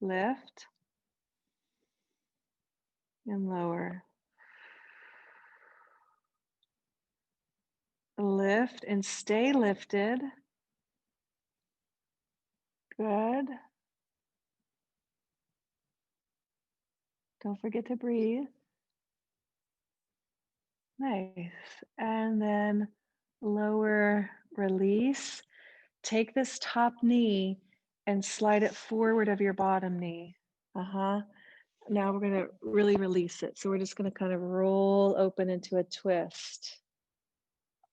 [SPEAKER 1] Lift and lower. Lift and stay lifted. Good. Don't forget to breathe. Nice. And then lower, release. Take this top knee and slide it forward of your bottom knee. Now we're going to really release it. So we're just going to kind of roll open into a twist.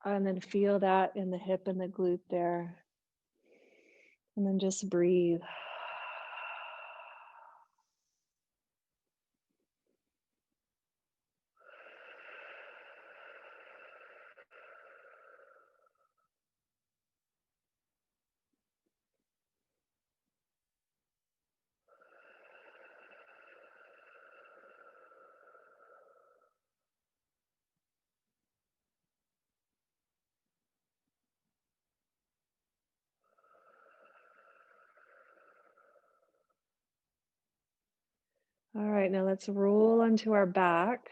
[SPEAKER 1] And then feel that in the hip and the glute there. And then just breathe. All right, now let's roll onto our back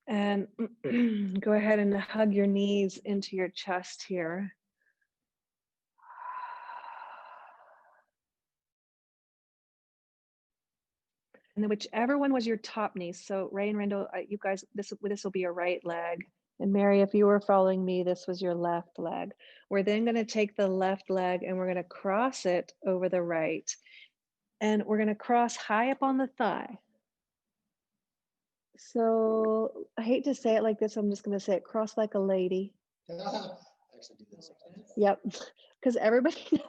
[SPEAKER 1] and go ahead and hug your knees into your chest here. And then whichever one was your top knee. So Ray and Randall, you guys, this will be your right leg. And Mary, if you were following me, this was your left leg. We're then going to take the left leg and we're going to cross it over the right. And we're going to cross high up on the thigh. So I hate to say it like this. I'm just going to say it, cross like a lady.
[SPEAKER 4] Actually do this.
[SPEAKER 1] Yep. Because everybody,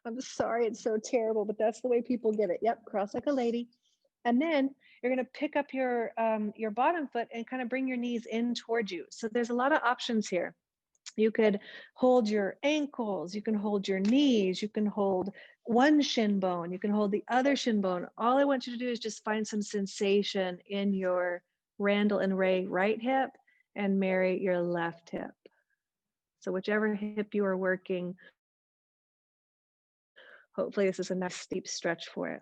[SPEAKER 1] I'm sorry, it's so terrible, but that's the way people get it. Yep. Cross like a lady. And then you're going to pick up your bottom foot and kind of bring your knees in towards you. So there's a lot of options here. You could hold your ankles, you can hold your knees, you can hold one shin bone, you can hold the other shin bone. All I want you to do is just find some sensation in your Randall and Ray right hip and Mary your left hip. So whichever hip you are working, hopefully this is a nice steep stretch for it.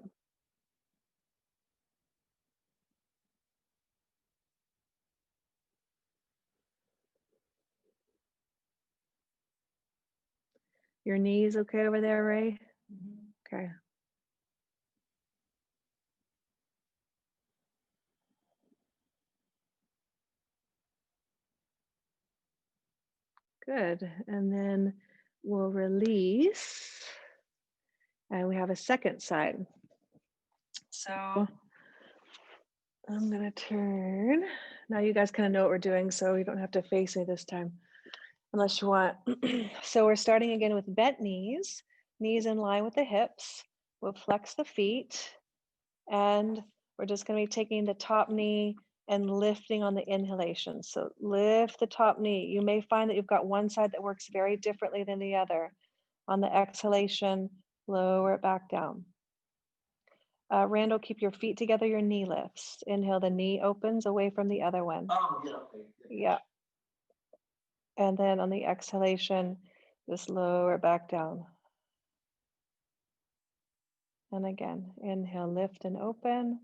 [SPEAKER 1] Your knees okay over there, Ray? Okay. Good. And then we'll release. And we have a second side. So I'm going to turn. Now you guys kind of know what we're doing, so you don't have to face me this time, unless you want. So we're starting again with bent knees, knees in line with the hips. We'll flex the feet, and we're just going to be taking the top knee and lifting on the inhalation. So lift the top knee. You may find that you've got one side that works very differently than the other. On the exhalation, lower it back down. Randall, keep your feet together, your knee lifts. Inhale, the knee opens away from the other one.
[SPEAKER 4] Oh, yeah. Okay.
[SPEAKER 1] Yeah. And then on the exhalation, just lower it back down. And again, inhale, lift and open.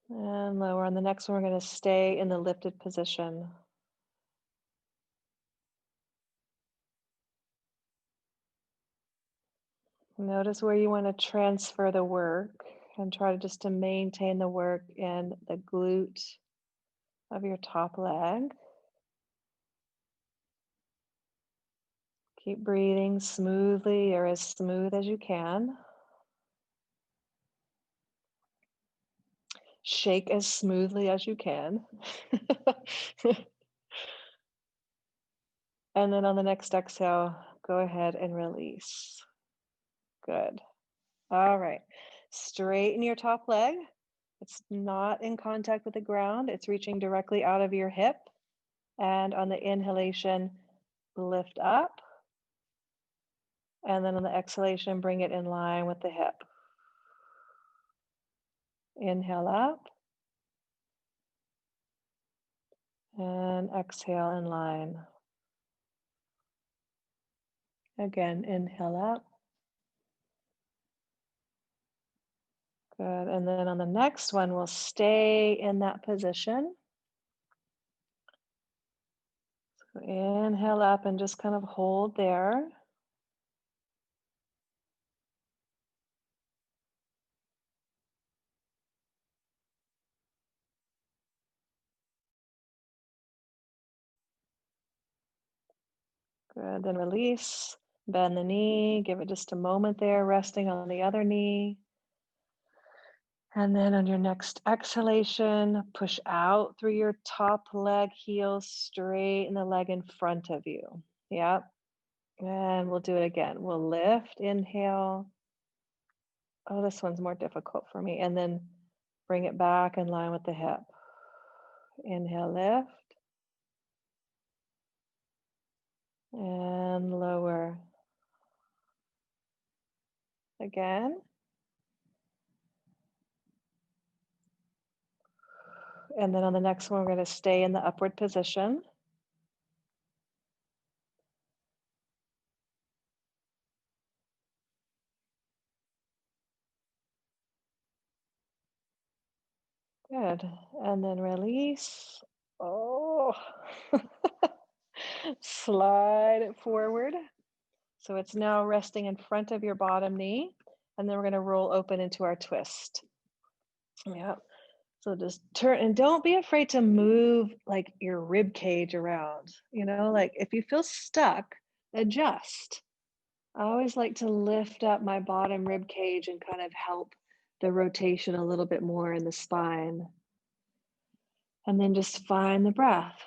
[SPEAKER 1] And lower. On the next one, we're going to stay in the lifted position. Notice where you want to transfer the work and try to just to maintain the work in the glute of your top leg. Keep breathing smoothly or as smooth as you can. Shake as smoothly as you can. And then on the next exhale, go ahead and release. Good. All right. Straighten your top leg. It's not in contact with the ground. It's reaching directly out of your hip. And on the inhalation, lift up. And then on the exhalation, bring it in line with the hip. Inhale up. And exhale in line. Again, inhale up. Good. And then on the next one, we'll stay in that position. So inhale up and just kind of hold there. Good. Then release. Bend the knee. Give it just a moment there, resting on the other knee. And then on your next exhalation, push out through your top leg, heel, straighten the leg in front of you. Yep. And we'll do it again. We'll lift, inhale. Oh, this one's more difficult for me. And then bring it back in line with the hip. Inhale, lift. And lower. Again. And then on the next one, we're going to stay in the upward position. Good. And then release. Oh, slide it forward. So it's now resting in front of your bottom knee. And then we're going to roll open into our twist. Yep. So just turn and don't be afraid to move like your rib cage around. Like if you feel stuck, adjust. I always like to lift up my bottom rib cage and kind of help the rotation a little bit more in the spine. And then just find the breath.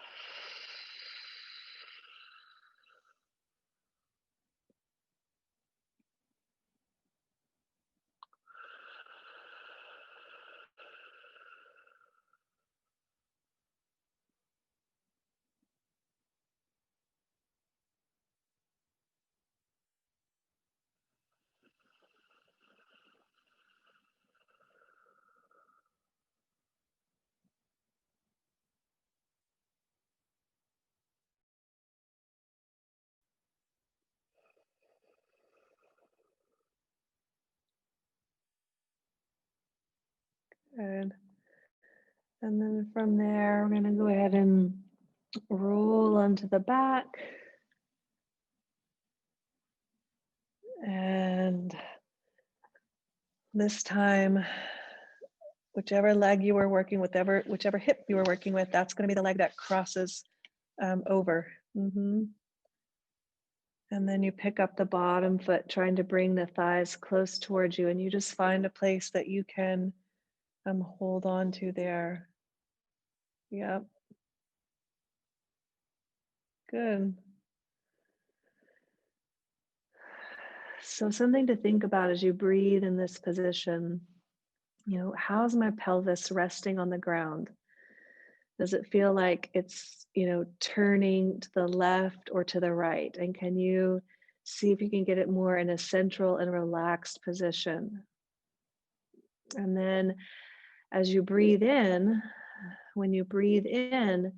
[SPEAKER 1] Good. And then from there, we're going to go ahead and roll onto the back. And this time, whichever leg you were working with, whichever hip you were working with, that's going to be the leg that crosses over. And then you pick up the bottom foot, trying to bring the thighs close towards you, and you just find a place that you can hold on to there. Yep. Good. So something to think about as you breathe in this position, how's my pelvis resting on the ground? Does it feel like it's, turning to the left or to the right? And can you see if you can get it more in a central and relaxed position? And then as you breathe in, when you breathe in,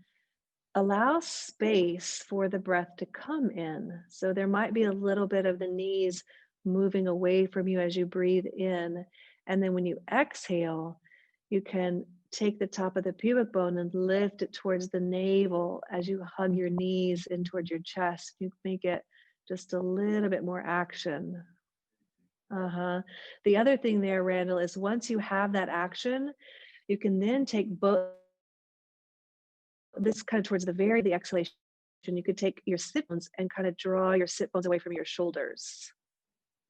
[SPEAKER 1] allow space for the breath to come in. So there might be a little bit of the knees moving away from you as you breathe in. And then when you exhale, you can take the top of the pubic bone and lift it towards the navel as you hug your knees in towards your chest. You make it just a little bit more action. The other thing there, Randall, is once you have that action, you can then take both this kind of towards the exhalation. You could take your sit bones and kind of draw your sit bones away from your shoulders.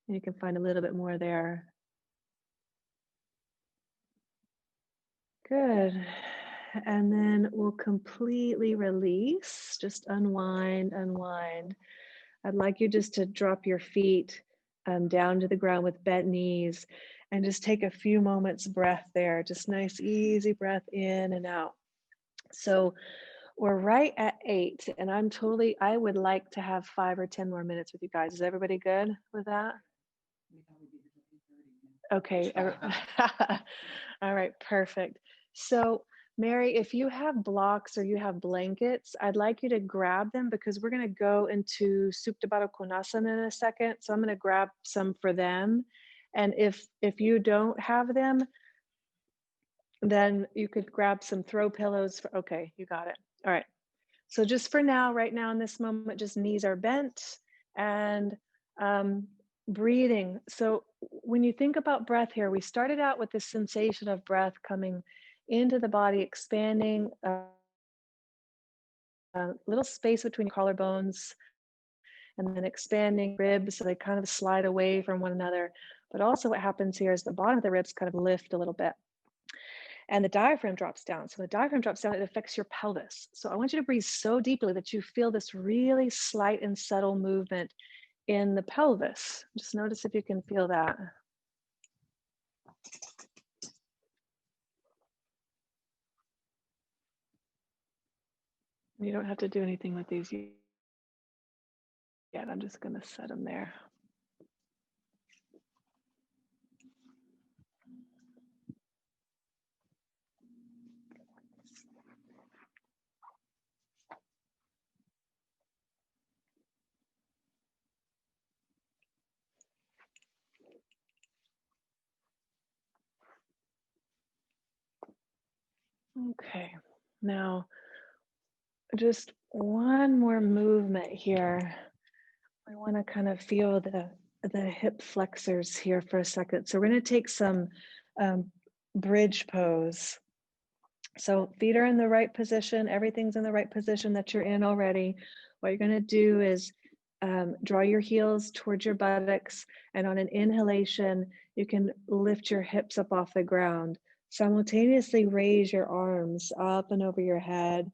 [SPEAKER 1] And you can find a little bit more there. Good. And then we'll completely release, just unwind. I'd like you just to drop your feet down to the ground with bent knees and just take a few moments breath there. Just nice, easy breath in and out. So we're right at 8, and I would like to have 5 or 10 more minutes with you guys. Is everybody good with that? Okay. All right, perfect. So Mary, if you have blocks or you have blankets, I'd like you to grab them because we're going to go into Supta Baddha Konasana in a second. So I'm going to grab some for them. And if you don't have them, then you could grab some throw pillows. Okay, you got it. All right. So just for now, right now in this moment, just knees are bent and breathing. So when you think about breath here, we started out with this sensation of breath coming into the body, expanding a little space between collarbones, and then expanding ribs so they kind of slide away from one another. But also what happens here is the bottom of the ribs kind of lift a little bit. And the diaphragm drops down. So the diaphragm drops down, it affects your pelvis. So I want you to breathe so deeply that you feel this really slight and subtle movement in the pelvis. Just notice if you can feel that. You don't have to do anything with these yet. I'm just going to set them there. Okay, now just one more movement here. I want to kind of feel the hip flexors here for a second. So we're going to take some bridge pose. So feet are in the right position. Everything's in the right position that you're in already. What you're going to do is draw your heels towards your buttocks, and on an inhalation, you can lift your hips up off the ground. Simultaneously raise your arms up and over your head.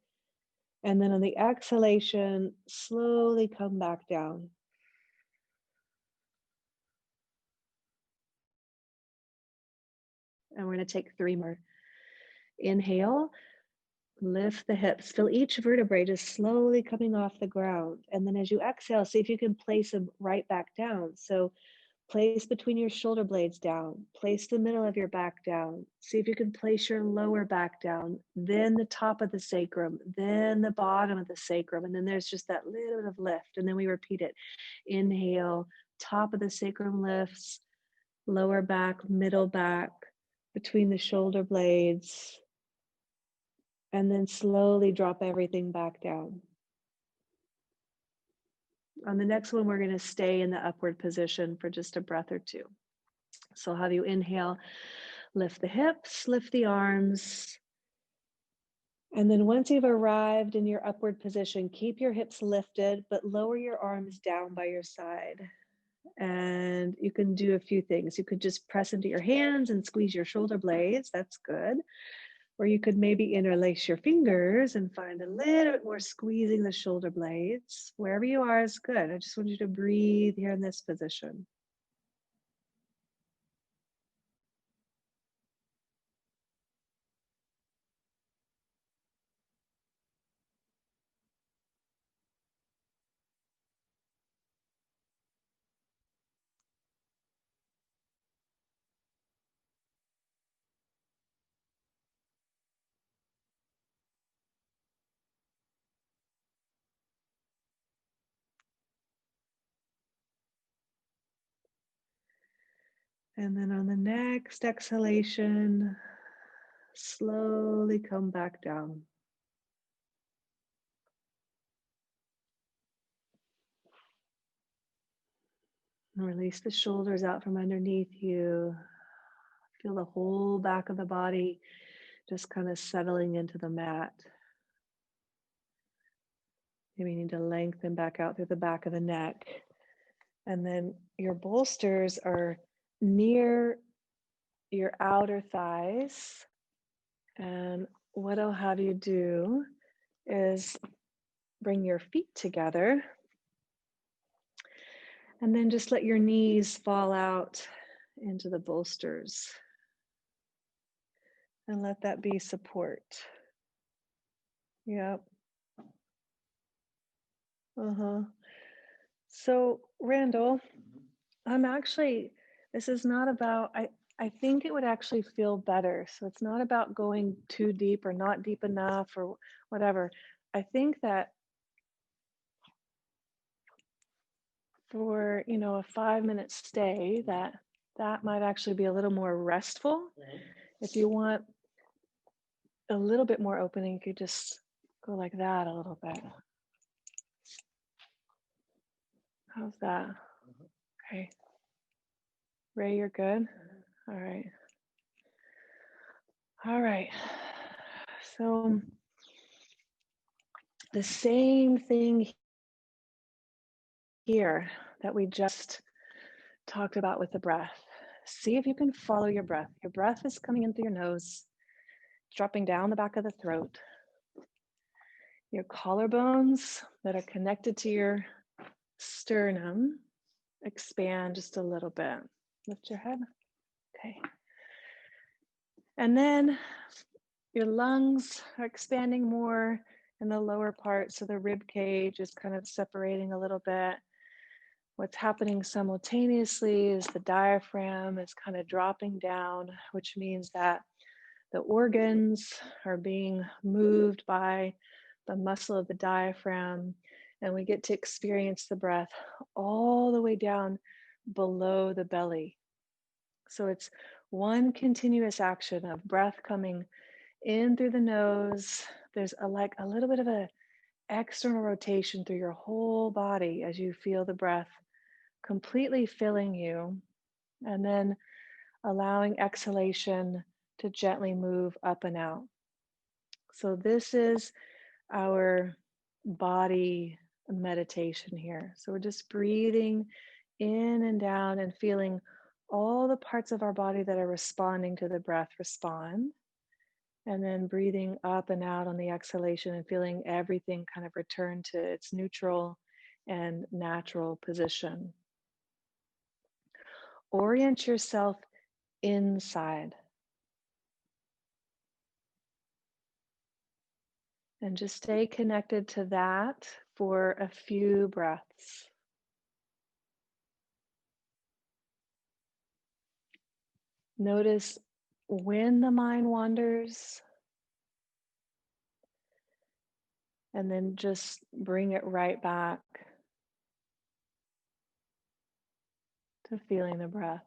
[SPEAKER 1] And then on the exhalation, slowly come back down. And we're going to take 3 more. Inhale, lift the hips. Feel each vertebrae just slowly coming off the ground. And then as you exhale, see if you can place them right back down. So place between your shoulder blades down. Place the middle of your back down. See if you can place your lower back down. Then the top of the sacrum. Then the bottom of the sacrum. And then there's just that little bit of lift. And then we repeat it. Inhale, top of the sacrum lifts. Lower back, middle back, between the shoulder blades, and then slowly drop everything back down. On the next one, we're going to stay in the upward position for just a breath or two. So I'll have you inhale, lift the hips, lift the arms. And then once you've arrived in your upward position, keep your hips lifted, but lower your arms down by your side. And you can do a few things. You could just press into your hands and squeeze your shoulder blades. That's good. Or you could maybe interlace your fingers and find a little bit more squeezing the shoulder blades. Wherever you are is good. I just want you to breathe here in this position. And then on the next exhalation, slowly come back down. And release the shoulders out from underneath you. Feel the whole back of the body just kind of settling into the mat. Maybe you need to lengthen back out through the back of the neck. And then your bolsters are near your outer thighs. And what I'll have you do is bring your feet together and then just let your knees fall out into the bolsters. And let that be support. Yep. So, Randall, this is not about, I think it would actually feel better. So it's not about going too deep or not deep enough or whatever. I think that for, a 5-minute stay, that might actually be a little more restful. If you want a little bit more opening, you could just go like that a little bit. How's that? Okay. Ray, you're good? All right. All right. So the same thing here that we just talked about with the breath. See if you can follow your breath. Your breath is coming in through your nose, dropping down the back of the throat. Your collarbones that are connected to your sternum expand just a little bit. Lift your head. Okay. And then your lungs are expanding more in the lower part, so the rib cage is kind of separating a little bit. What's happening simultaneously is the diaphragm is kind of dropping down, which means that the organs are being moved by the muscle of the diaphragm, and we get to experience the breath all the way down below the belly. So it's one continuous action of breath coming In through the nose. There's like a little bit of a external rotation through your whole body as you feel the breath completely filling you, and then allowing exhalation to gently move up and out. So, this is our body meditation here. So, we're just breathing in and down and feeling all the parts of our body that are responding to the breath respond. And then breathing up and out on the exhalation and feeling everything kind of return to its neutral and natural position. Orient yourself inside and just stay connected to that for a few breaths. Notice when the mind wanders, and then just bring it right back to feeling the breath.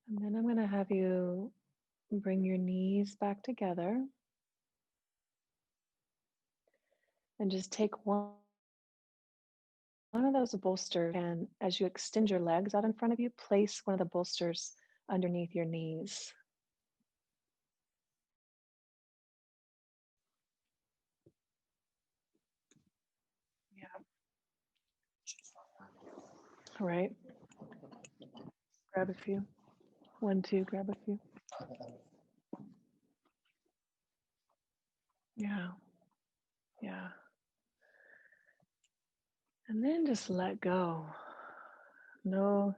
[SPEAKER 1] And then I'm going to have you bring your knees back together and just take one of those bolsters, and as you extend your legs out in front of you, place one of the bolsters underneath your knees. Yeah. All right. Grab a few. 1, 2, grab a few. Yeah. Yeah. And then just let go. No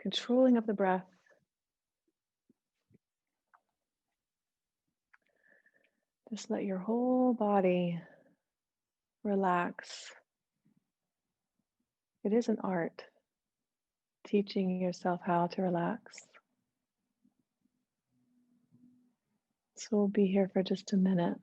[SPEAKER 1] controlling of the breath. Just let your whole body relax. It is an art, teaching yourself how to relax. So we'll be here for just a minute.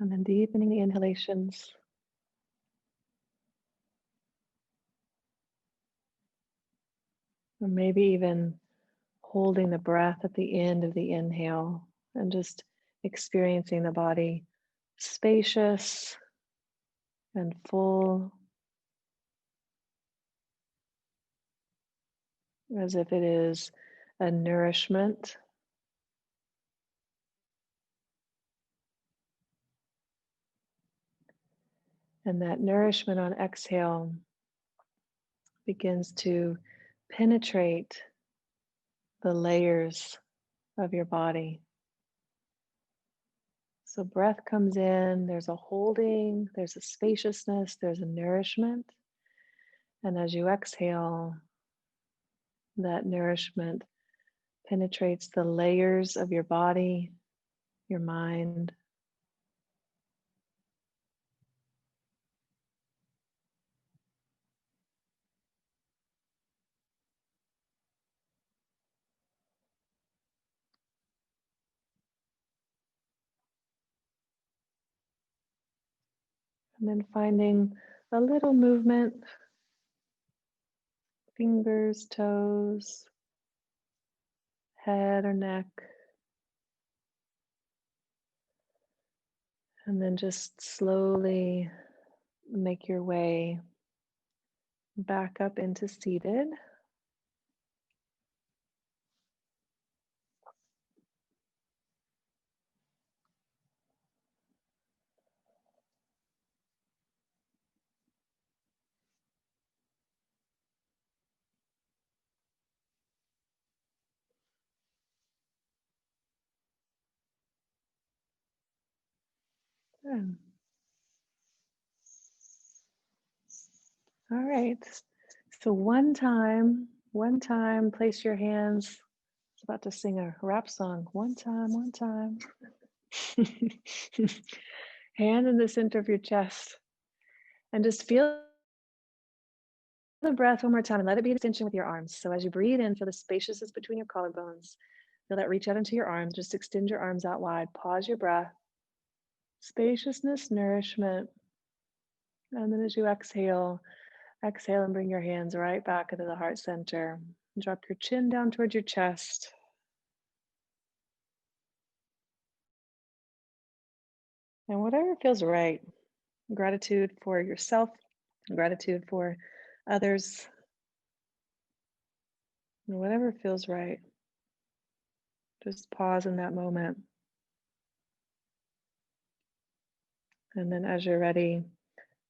[SPEAKER 1] And then deepening the inhalations. Or maybe even holding the breath at the end of the inhale and just experiencing the body spacious and full, as if it is a nourishment. And that nourishment on exhale begins to penetrate the layers of your body. So breath comes in, there's a holding, there's a spaciousness, there's a nourishment. And as you exhale, that nourishment penetrates the layers of your body, your mind. And then finding a little movement, fingers, toes, head or neck. And then just slowly make your way back up into seated. Good. All right. So one time, place your hands. I was about to sing a rap song. One time. Hand in the center of your chest. And just feel the breath one more time and let it be an extension with your arms. So as you breathe in, feel the spaciousness between your collarbones. Feel that reach out into your arms. Just extend your arms out wide. Pause your breath. Spaciousness, nourishment. And then as you exhale and bring your hands right back into the heart center. Drop your chin down towards your chest. And whatever feels right. Gratitude for yourself, gratitude for others, and whatever feels right. Just pause in that moment. And then as you're ready,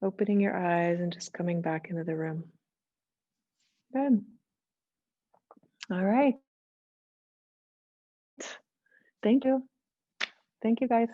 [SPEAKER 1] opening your eyes and just coming back into the room. Good. All right. Thank you. Thank you, guys.